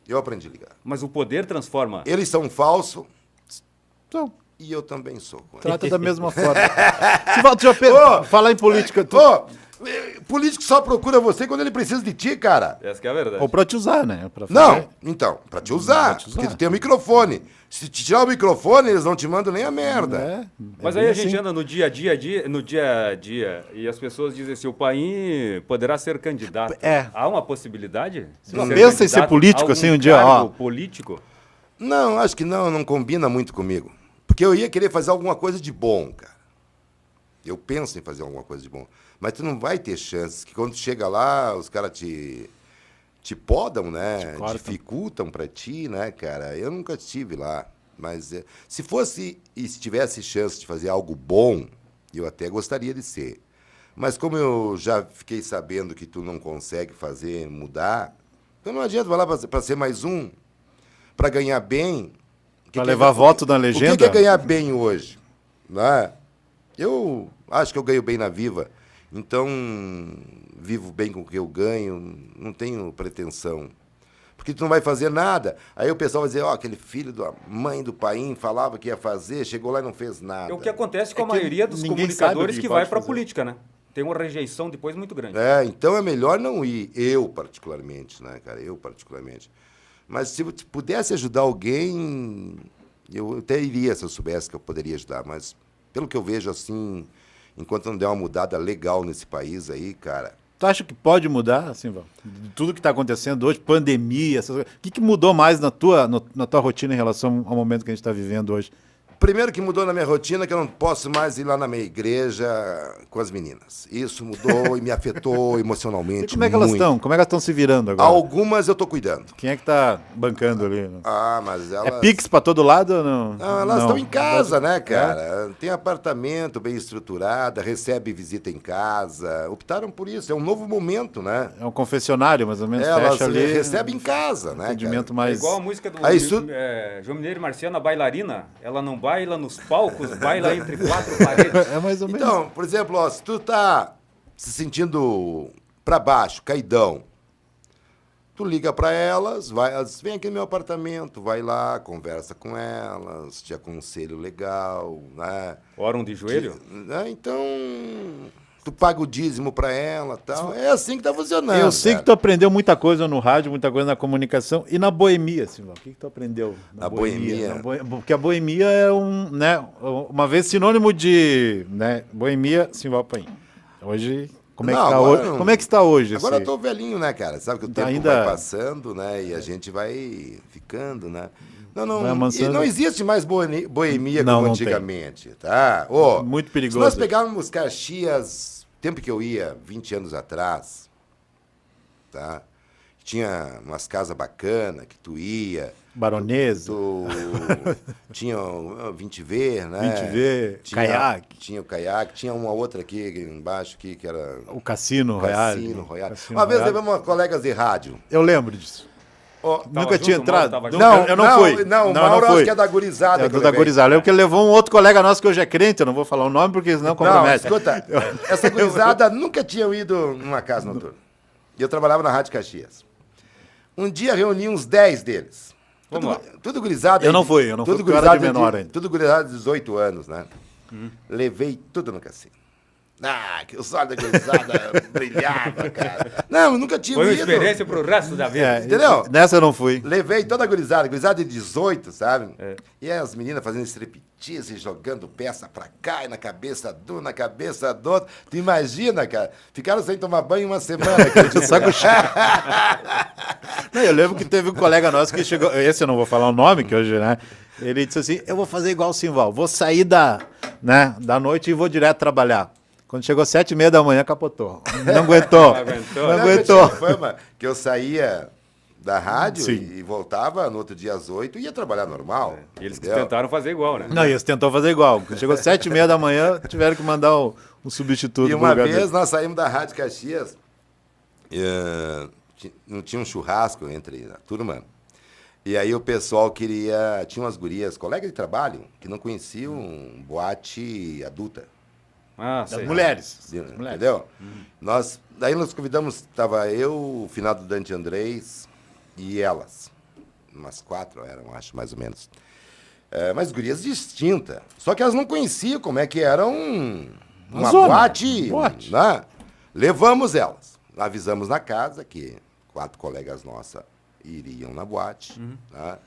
Eu aprendi a ligar. Mas o poder transforma. Eles são falsos Então, e eu também sou. trata da mesma forma. Sivaldo, já falar em política. Político só procura você quando ele precisa de ti, cara. Essa que é a verdade. Ou pra te usar, né? Pra Não, então, pra te usar. Porque tu tem o microfone. Se te tirar o microfone, eles não te mandam nem a merda. Mas aí a gente anda no dia a dia, e as pessoas dizem assim, o Paim poderá ser candidato. Há uma possibilidade? Não pensa em ser político assim um dia, ó. Político? Não, acho que não combina muito comigo. Porque eu ia querer fazer alguma coisa de bom, cara. Eu penso em fazer alguma coisa de bom. Mas tu não vai ter chances, que quando tu chega lá, os caras te podam, né? Dificultam pra ti, né, cara? Eu nunca estive lá. Mas se fosse e se tivesse chance de fazer algo bom, eu até gostaria de ser. Mas como eu já fiquei sabendo que tu não consegue fazer, mudar, então não adianta falar para ser mais um, para ganhar bem. Para levar voto na legenda? O que é ganhar bem hoje? Né? Eu acho que eu ganho bem na Viva. Então, vivo bem com o que eu ganho, não tenho pretensão. Porque tu não vai fazer nada. Aí o pessoal vai dizer, aquele filho da mãe do Paim falava que ia fazer, chegou lá e não fez nada. É o que acontece com a maioria dos comunicadores que vai para a política, né? Tem uma rejeição depois muito grande. Então é melhor não ir, eu particularmente, né, cara? Eu particularmente. Mas se eu pudesse ajudar alguém, eu até iria se eu soubesse que eu poderia ajudar. Mas pelo que eu vejo assim, enquanto não der uma mudada legal nesse país aí, cara. Tu acha que pode mudar, assim, Val? Tudo que está acontecendo hoje, pandemia, essas coisas. O que mudou mais na tua rotina em relação ao momento que a gente está vivendo hoje? Primeiro que mudou na minha rotina que eu não posso mais ir lá na minha igreja com as meninas. Isso mudou e me afetou emocionalmente. E como é que elas estão? Como é que elas estão se virando agora? Algumas eu tô cuidando. Quem é que tá bancando ali? Mas elas... É Pix para todo lado ou não? Não, elas estão em casa, né, cara? Tem apartamento bem estruturado, recebe visita em casa. Optaram por isso. É um novo momento, né? É um confessionário, mais ou menos. Elas fecha ali. recebem em casa, né? Atendimento mais... É igual a música do João Mineiro e Marciano, a bailarina. Ela não baila nos palcos, baila entre quatro paredes. É mais ou menos. Então, por exemplo, se tu tá se sentindo pra baixo, caidão, tu liga pra elas, vem aqui no meu apartamento, vai lá, conversa com elas, te aconselho legal, né? Oram de joelho? Então, tu paga o dízimo pra ela, tal. É assim que tá funcionando. Eu sei que tu aprendeu muita coisa no rádio, muita coisa na comunicação e na boemia, assim, o que tu aprendeu na boemia? Porque a boemia é uma vez sinônimo de, né, boemia, Simval Paim. Hoje, como é que está hoje? Agora eu tô velhinho, né, cara? Sabe que o tempo vai passando, né, e a gente vai ficando, né? Não existe mais boemia como antigamente, tá? Muito perigoso. Se nós pegarmos Caxias, tempo que eu ia, 20 anos atrás, tá? Tinha umas casas bacanas que tu ia. Baronesa. Tinha o 20V, né? 20V, caiaque. Tinha o caiaque, tinha uma outra aqui embaixo aqui, que era... O Cassino Royal. Uma vez levamos uma colegas de rádio. Eu lembro disso. Nunca tinha entrado? Eu não fui. Não, o Mauro acho que é da gurizada. É da gurizada. Eu que levou um outro colega nosso que hoje é crente, eu não vou falar o nome porque senão compromete. Não, escuta, essa gurizada nunca tinha ido numa casa noturna. E eu trabalhava na Rádio Caxias. Um dia reuni uns 10 deles. Tudo gurizada. Eu não fui porque eu era de menor ainda. Tudo gurizada de 18 anos, né? Levei tudo no cassino. Que o sol da gurizada brilhava, cara. Não, nunca tinha ido. Foi uma experiência pro resto da vida. Entendeu? Nessa eu não fui. Levei toda a gurizada de 18, sabe? E as meninas fazendo striptease, jogando peça pra cá, e na cabeça do outro. Tu imagina, cara? Ficaram sem tomar banho uma semana. Saco cheio. Eu lembro que teve um colega nosso que chegou, esse eu não vou falar o nome, que hoje, né? Ele disse assim, eu vou fazer igual o Simval, vou sair da noite e vou direto trabalhar. Quando chegou 7h30 da manhã, capotou. Não aguentou. Não aguentou. Fama que eu saía da rádio Sim. e voltava no outro dia às 8 e ia trabalhar normal. E eles que entendeu? tentaram fazer igual, né? Não, e eles tentou fazer igual. Chegou 7h30 da manhã, tiveram que mandar um substituto. E pro uma lugar vez dele. nós saímos da Rádio Caxias, não tinha um churrasco entre a turma, e aí o pessoal queria... Tinha umas gurias, colegas de trabalho, que não conheciam boate adulta. Ah, Das sei. mulheres. Entendeu? Daí nós convidamos, estava eu, o finado Dante Andrés e elas. Umas 4 eram, acho, mais ou menos. Mas gurias distintas. Só que elas não conheciam como é que era uma zona, boate. boate. Né? Levamos elas. Avisamos na casa que 4 colegas nossas iriam na boate. Né?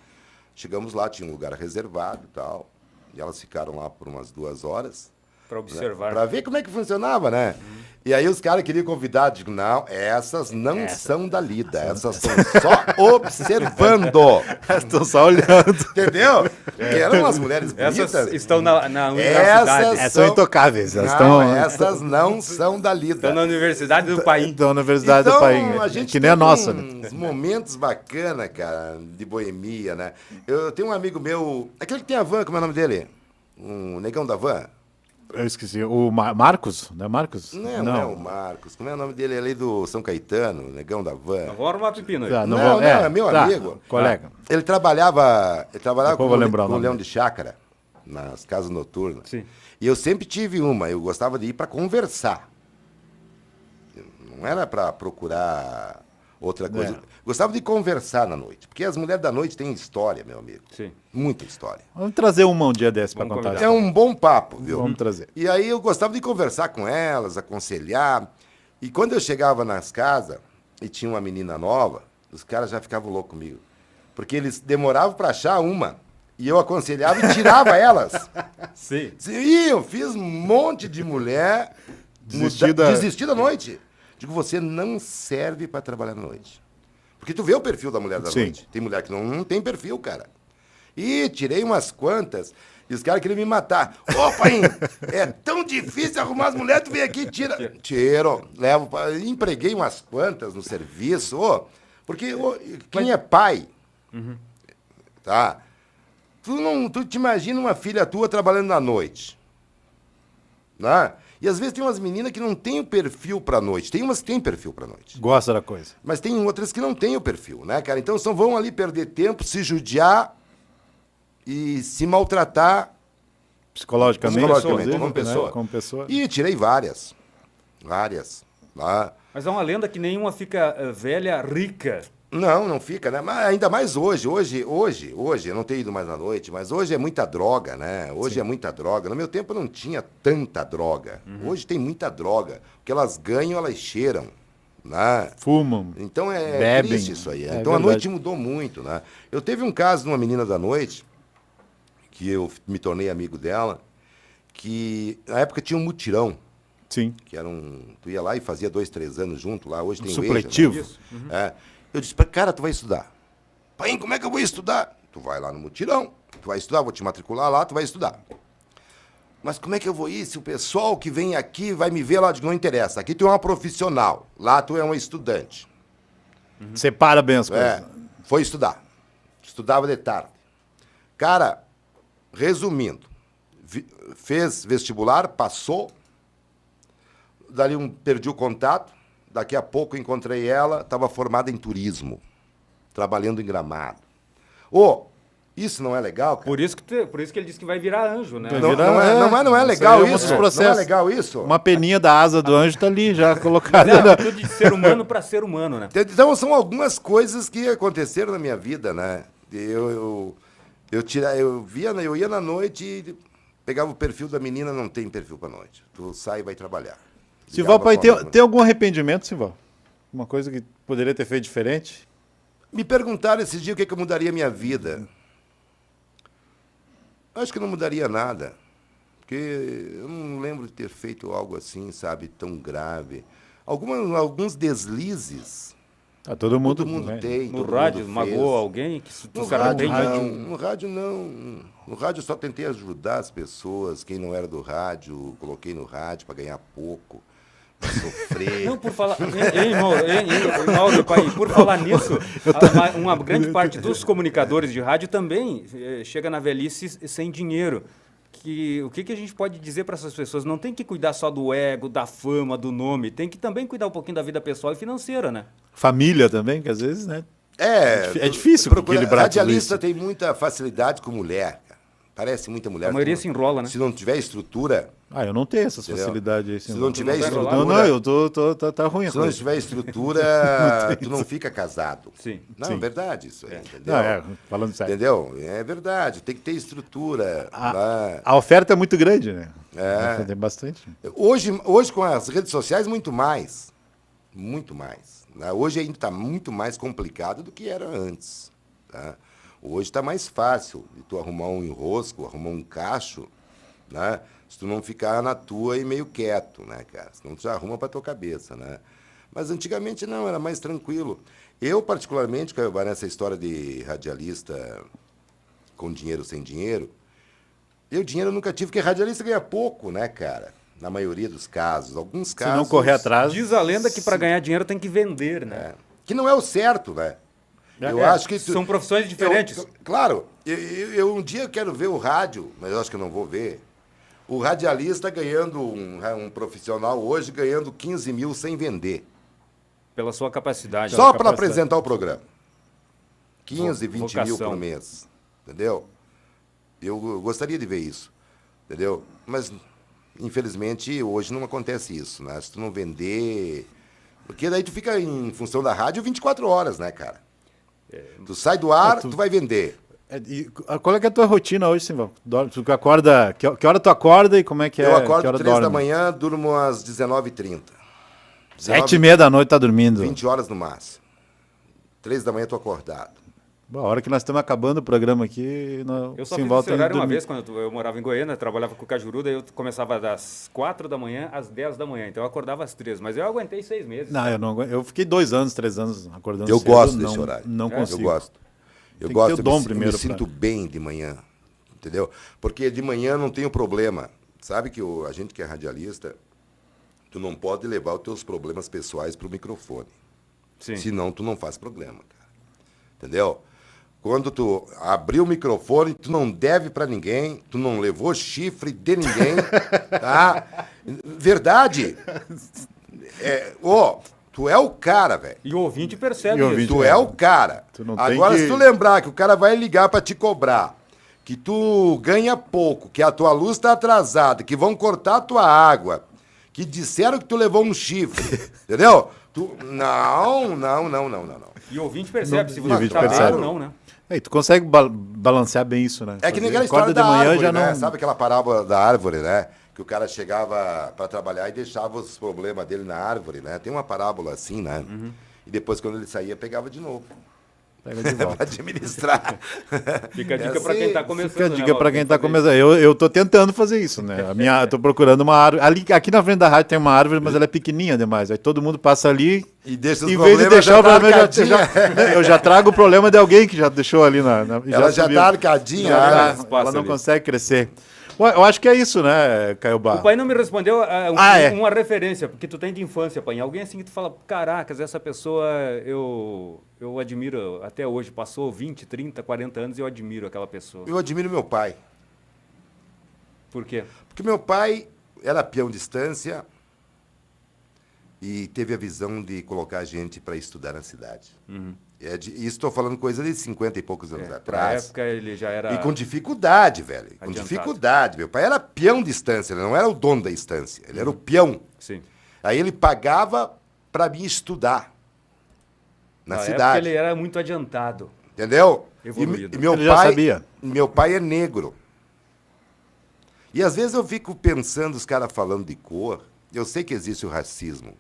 Chegamos lá, tinha um lugar reservado e tal. E elas ficaram lá por umas 2 horas. Para observar. Para ver como é que funcionava, né? E aí os caras queriam convidar, digo, não, essas não são da lida, essas são só observando. Estão só olhando. Entendeu? Que eram umas mulheres bonitas. Essas estão na universidade. Essas São intocáveis. Elas essas não são da lida. Estão na Universidade do País. Estão na Universidade do Então, País. a gente Que nem a teve nossa. Né? uns momentos bacanas, cara, de boemia, né? Eu tenho um amigo meu, aquele que tem a van, como é o nome dele? Um negão da van. Eu esqueci. O Marcos? Não é Marcos? Não é o Marcos. Como é o nome dele? Ali do São Caetano, o negão da van. Não vou arrumar pepino aí. Tá, Não, é meu amigo. Colega. Ele trabalhava Depois com eu vou lembrar o o nome Leão dele. de Chácara, nas casas noturnas. Sim. E eu sempre tive uma, eu gostava de ir para conversar. Não era para procurar outra coisa. Gostava de conversar na noite, porque as mulheres da noite têm história, meu amigo. Sim. Muita história. Vamos trazer um dia desse para Vamos contar. convidar. É um bom papo, viu? Vamos trazer. E aí eu gostava de conversar com elas, aconselhar. E quando eu chegava nas casas e tinha uma menina nova, os caras já ficavam loucos comigo. Porque eles demoravam para achar uma. E eu aconselhava e tirava elas. Sim. Sim, eu fiz um monte de mulher Desistir da noite. Digo, você não serve para trabalhar à noite. Porque tu vê o perfil da mulher da Sim. noite. Tem mulher que não tem perfil, cara. E tirei umas quantas, e os caras queriam me matar. Ô, pai, é tão difícil arrumar as mulheres, tu vem aqui e tira. Tiro, levo, empreguei umas quantas no serviço, porque quem é pai, tá? Tu te imagina uma filha tua trabalhando à noite, né? E às vezes tem umas meninas que não têm o perfil pra noite. Tem umas que têm perfil pra noite. Gosta da coisa. Mas tem outras que não têm o perfil, né, cara? Então vão ali perder tempo, se judiar e se maltratar Psicologicamente, psicologicamente, inclusive, como pessoa. Né? Como pessoa. E tirei várias. Várias. Tá? Mas é uma lenda que nenhuma fica velha rica. Não fica, né? Mas ainda mais hoje, eu não tenho ido mais à noite, mas hoje é muita droga, né? Hoje é muita droga. No meu tempo não tinha tanta droga. Hoje tem muita droga. O que elas ganham, elas cheiram, né? Fumam. Então é Bebem. triste isso aí. É Então a verdade. noite mudou muito, né? Eu teve um caso de uma menina da noite, que eu me tornei amigo dela, que na época tinha um mutirão, Sim. que era tu ia lá e fazia 2, 3 anos junto lá, hoje tem o Supletivo. EJA, né? É. Eu disse, cara, tu vai estudar. Pai, como é que eu vou estudar? Tu vai lá no mutirão, tu vai estudar, vou te matricular lá, tu vai estudar. Mas como é que eu vou ir se o pessoal que vem aqui vai me ver lá? Eu digo, não interessa, aqui tu é uma profissional, lá tu é um estudante. Separa bem as coisas. Foi estudar. Estudava de tarde. Cara, resumindo, fez vestibular, passou, dali perdi o contato, daqui a pouco encontrei ela, estava formada em turismo, trabalhando em Gramado. Isso não é legal, cara? Por isso que ele disse que vai virar anjo, né? Não é legal Isso aí é isso? um processo. Não é legal isso? Uma peninha da asa do anjo tá ali já colocada. Não, tudo de ser humano para ser humano, né? Então, são algumas coisas que aconteceram na minha vida, né? Eu ia na noite e pegava o perfil da menina, não tem perfil para noite. Tu sai e vai trabalhar. Sival, pai, tem algum arrependimento, Sival? Uma coisa que poderia ter feito diferente? Me perguntaram esse dia o que eu mudaria a minha vida. Acho que não mudaria nada. Porque eu não lembro de ter feito algo assim, sabe, tão grave. Alguns deslizes. Todo mundo né? tem. No rádio, magoou alguém? Que tu se arrepende? No rádio não. No rádio eu só tentei ajudar as pessoas. Quem não era do rádio, coloquei no rádio para ganhar pouco. sofrer. Não, por falar. Mauro, pai, por falar nisso, uma grande parte dos comunicadores de rádio também chega na velhice sem dinheiro. O que a gente pode dizer para essas pessoas? Não tem que cuidar só do ego, da fama, do nome, tem que também cuidar um pouquinho da vida pessoal e financeira, né? Família também, que às vezes, né? É difícil equilibrar tudo radialista isso. tem muita facilidade com mulher, cara. Parece muita mulher. A maioria se enrola, né? Se não tiver estrutura... Eu não tenho essas Entendeu? facilidades aí. Se não tiver tá estrutura... enrolado? Não, eu tá ruim. Se não tiver estrutura, tu não fica casado. Sim. Não, Sim. é verdade isso aí, entendeu? Não, falando sério. Entendeu? É verdade, tem que ter estrutura. A oferta é muito grande, né? É. Tem bastante. Hoje, com as redes sociais, muito mais. Muito mais. Né? Hoje ainda está muito mais complicado do que era antes. Tá? Hoje está mais fácil de tu arrumar um enrosco, arrumar um cacho, né? Se tu não ficar na tua e meio quieto, né, cara? Senão tu já arruma para tua cabeça, né? Mas antigamente não, era mais tranquilo. Eu, particularmente, nessa história de radialista com dinheiro, sem dinheiro, dinheiro eu nunca tive, porque radialista ganha pouco, né, cara? Na maioria dos casos. Alguns casos... Se não correr atrás... Diz a lenda que para ganhar dinheiro tem que vender, né? Que não é o certo, né? Eu acho que... São profissões diferentes. Claro. Eu um dia quero ver o rádio, mas eu acho que eu não vou ver. O radialista ganhando, um profissional hoje, ganhando 15 mil sem vender. Pela sua capacidade. Só para apresentar o programa. 15, 20 Vocação. mil por mês. Entendeu? Eu gostaria de ver isso. Entendeu? Mas, infelizmente, hoje não acontece isso, né? Se tu não vender... Porque daí tu fica em função da rádio 24 horas, né, cara? Tu sai do ar, tu vai vender. Qual é que é a tua rotina hoje, Simval? Tu acorda... Que hora tu acorda e como é que é? Eu acordo que hora 3 dorme? da manhã, durmo às 19h30. 7h30 da noite tá dormindo. 20 horas no máximo. 3 da manhã tô acordado. Bom, a hora que nós estamos acabando o programa aqui... Eu só fiz esse horário uma vez, quando eu morava em Goiânia, trabalhava com o Cajuru, daí eu começava das 4 da manhã às 10 da manhã, então eu acordava às 3, mas eu aguentei 6 meses. Não, eu não aguento. Eu fiquei 2 anos, 3 anos acordando Eu cedo. gosto desse horário. Não consigo. Eu gosto. Eu Tem que gosto, ter o dom eu primeiro me sinto bem de manhã, entendeu? Porque de manhã não tenho problema. Sabe que a gente que é radialista, tu não pode levar os teus problemas pessoais pro microfone. Sim. Senão tu não faz programa, cara. Entendeu? Quando tu abrir o microfone, tu não deve para ninguém, tu não levou chifre de ninguém, tá? Verdade. Tu é o cara, velho. E o ouvinte percebe E o ouvinte isso. Tu é o cara. Agora, se tu lembrar que o cara vai ligar pra te cobrar, que tu ganha pouco, que a tua luz tá atrasada, que vão cortar a tua água, que disseram que tu levou um chifre, entendeu? Não. E o ouvinte percebe se E o você ouvinte está bem percebe. ou não, né? E tu consegue balancear bem isso, né? É que nem Fazer- aquela história acorda da de manhã árvore, já né? não... Sabe aquela parábola da árvore, né? Que o cara chegava para trabalhar e deixava os problemas dele na árvore, né? Tem uma parábola assim, né? E depois, quando ele saía, pegava de novo. Pega de Para volta. administrar. Fica a dica É para quem está assim, começando. Fica a né, dica Mauro? pra Tem quem que tá fazer começando. Eu tô tentando fazer isso, né? Eu tô procurando uma árvore. Aqui na frente da rádio tem uma árvore, mas ela é pequenininha demais. Aí todo mundo passa ali. E deixa os Em vez de problemas deixar o tá problema, arcadinha. eu já trago o problema de alguém que já deixou ali Ela já subiu. tá arcadinha. Já né? tá, espaço ela não ali. consegue crescer. Ué, eu acho que é isso, né, Caiobá? O pai não me respondeu é. uma referência, porque tu tem de infância, pai. Alguém assim que tu fala, caracas, essa pessoa eu admiro até hoje. Passou 20, 30, 40 anos e eu admiro aquela pessoa. Eu admiro meu pai. Por quê? Porque meu pai era peão de estância e teve a visão de colocar a gente para estudar na cidade. Isso estou falando coisa de 50 e poucos anos Na atrás. época ele já era... E com dificuldade, velho. Com Adiantado. dificuldade. Meu pai era peão de estância, ele não era o dono da estância, ele era o peão. Sim. Aí ele pagava para mim estudar na época cidade. ele era muito adiantado. Entendeu? Evoluído. E meu Ele já pai, sabia. meu pai é negro. E às vezes eu fico pensando, os caras falando de cor, eu sei que existe o racismo,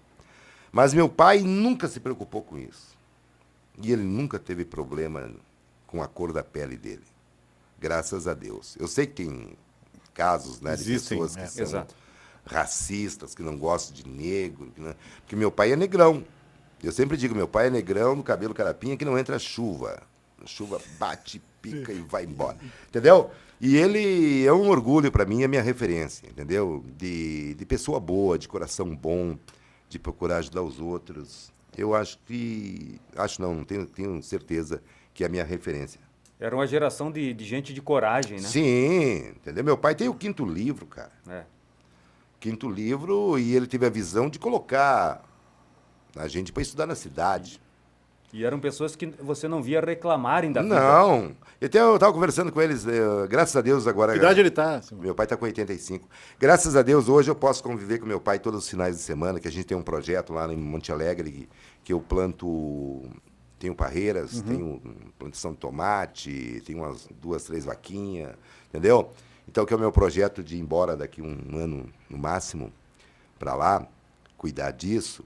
mas meu pai nunca se preocupou com isso. E ele nunca teve problema com a cor da pele dele. Graças a Deus. Eu sei que tem casos, né, de Existem, pessoas que são exato. racistas, que não gostam de negro, porque meu pai é negrão. Eu sempre digo, meu pai é negrão, no cabelo carapinha, que não entra chuva. A chuva bate, pica e vai embora. Entendeu? E ele é um orgulho para mim, é minha referência, entendeu? De pessoa boa, de coração bom. de procurar ajudar os outros. Eu acho que... não tenho certeza que é a minha referência. Era uma geração de gente de coragem, né? Sim, entendeu? Meu pai tem o 5º livro, cara. 5º livro, e ele teve a visão de colocar a gente para estudar na cidade. E eram pessoas que você não via reclamarem da vida. Não. Eu estava conversando com eles, graças a Deus agora... Que idade ele está? Meu pai está com 85. Graças a Deus, hoje eu posso conviver com meu pai todos os finais de semana, que a gente tem um projeto lá em Monte Alegre, que eu planto... Tenho parreiras, tenho plantação de tomate, tenho umas 2, 3 vaquinhas, entendeu? Então, que é o meu projeto de ir embora daqui um ano, no máximo, para lá, cuidar disso.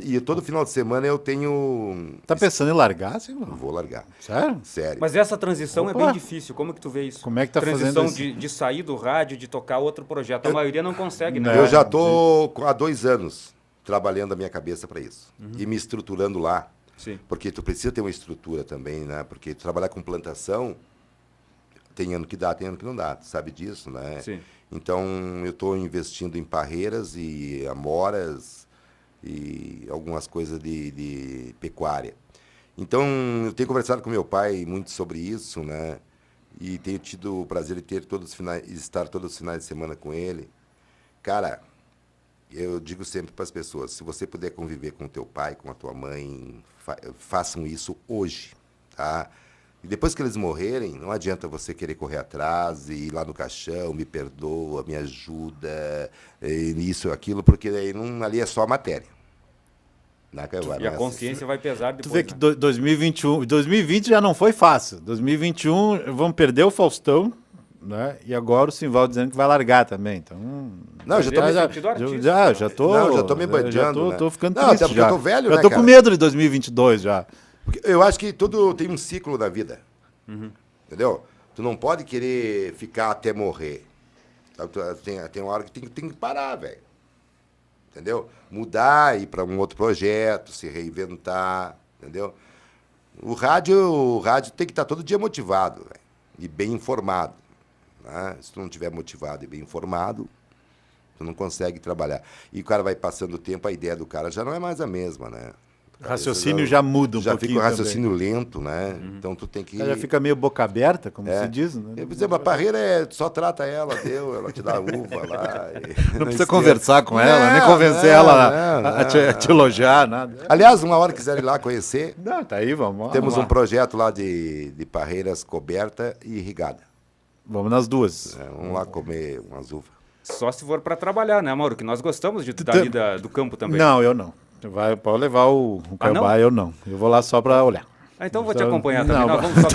E todo final de semana eu tenho... Tá pensando em largar, sim? Vou largar. Sério? Sério. Mas essa transição Opa. é bem difícil. Como que tu vê isso? Como é que tá fazendo transição isso? de sair do rádio, de tocar outro projeto. A maioria não consegue, né? Eu já estou há 2 anos trabalhando a minha cabeça para isso. E me estruturando lá. Sim. Porque tu precisa ter uma estrutura também, né? Porque tu trabalhar com plantação, tem ano que dá, tem ano que não dá. Tu sabe disso, né? Sim. Então, eu estou investindo em parreiras e amoras e algumas coisas de pecuária. Então, eu tenho conversado com meu pai muito sobre isso, né? E tenho tido o prazer de estar todos os finais de semana com ele. Cara, eu digo sempre para as pessoas, se você puder conviver com o teu pai, com a tua mãe, façam isso hoje, tá? E depois que eles morrerem, não adianta você querer correr atrás e ir lá no caixão, me perdoa, me ajuda, isso, aquilo, porque aí ali é só a matéria. E a consciência vai pesar depois. Tu vê que 2020 já não foi fácil. 2021 vamos perder o Faustão, né? E agora o Simval dizendo que vai largar também. Então, não, já tô me bandeando, né? Tô ficando não, triste até porque já. eu tô velho, já né, tô cara? com medo de 2022 já. Porque eu acho que tudo tem um ciclo na vida. Entendeu? Tu não pode querer ficar até morrer. Tem uma hora que tem que parar, velho. Entendeu? Mudar, ir para um outro projeto, se reinventar, entendeu? O rádio tem que estar todo dia motivado, véio, e bem informado. Né? Se tu não estiver motivado e bem informado, tu não consegue trabalhar. E o cara vai passando o tempo, a ideia do cara já não é mais a mesma, né? O raciocínio já muda um pouquinho. Já fica o raciocínio lento, né? Então tu tem que... Já fica meio boca aberta, como se diz, né? Por exemplo, a parreira só trata ela, ela te dá uva lá. Não precisa conversar com ela, nem convencer ela a te elogiar, nada. Aliás, uma hora quiser ir lá conhecer... Não, tá aí, vamos lá. Temos um projeto lá de parreiras coberta e irrigada. Vamos nas duas. Vamos lá comer umas uvas. Só se for para trabalhar, né, Mauro? Que nós gostamos dali do campo também. Não, eu não. Pode levar o Caiobá, eu não. Eu vou lá só para olhar. Então vou te acompanhar também. Nós vamos só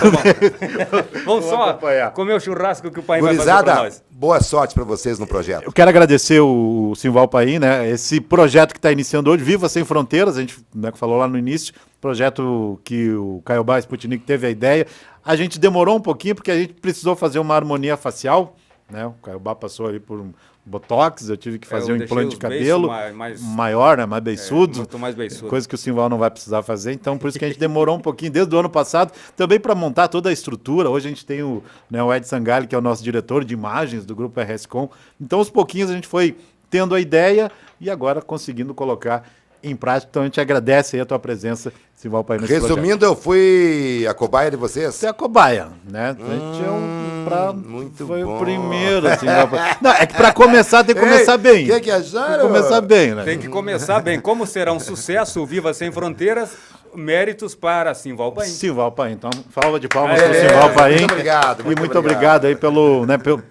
vamos só comer o churrasco que o pai vai fazer para nós. Boa sorte para vocês no projeto. Eu quero agradecer o Simval Paim, né? Esse projeto que está iniciando hoje, Viva Sem Fronteiras, a gente falou lá no início, projeto que o Caiobá Sputnik teve a ideia. A gente demorou um pouquinho porque a gente precisou fazer uma harmonia facial, né? O Caiobá passou ali por um botox, eu tive que fazer um implante de cabelo maior, né? Mais beiçudo. Muito mais beiçudo. Coisa que o Simval não vai precisar fazer, então por isso que a gente demorou um pouquinho desde o ano passado, também para montar toda a estrutura. Hoje a gente tem o Ed Sangalli, que é o nosso diretor de imagens do grupo RSCom. Então aos pouquinhos a gente foi tendo a ideia e agora conseguindo colocar em prática. Então a gente agradece aí a tua presença, Simval Paim. Resumindo, eu fui a cobaia de vocês? Você é a cobaia, né? A gente foi bom. O primeiro, assim. Não, é que para começar tem que começar bem. Tem que acharam? Tem que começar bem, né? Tem que começar bem. Como será um sucesso o Viva Sem Fronteiras? Méritos para Simval Paim. Simval Paim. Então, salva de palmas para o Simval Paim. Muito obrigado. Muito obrigado aí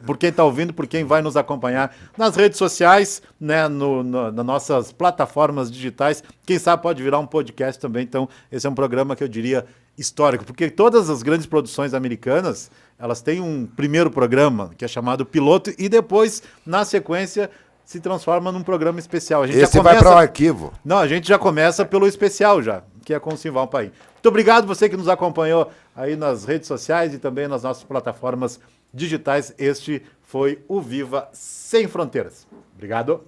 por quem está ouvindo, por quem vai nos acompanhar nas redes sociais, né, nas nossas plataformas digitais. Quem sabe pode virar um podcast também. Então, esse é um programa que eu diria histórico, porque todas as grandes produções americanas, elas têm um primeiro programa, que é chamado piloto, e depois, na sequência, se transforma num programa especial. Esse vai para o arquivo. Não, a gente já começa pelo especial já, que é com o Simval Paim. Muito obrigado você que nos acompanhou aí nas redes sociais e também nas nossas plataformas digitais. Este foi o Viva Sem Fronteiras. Obrigado.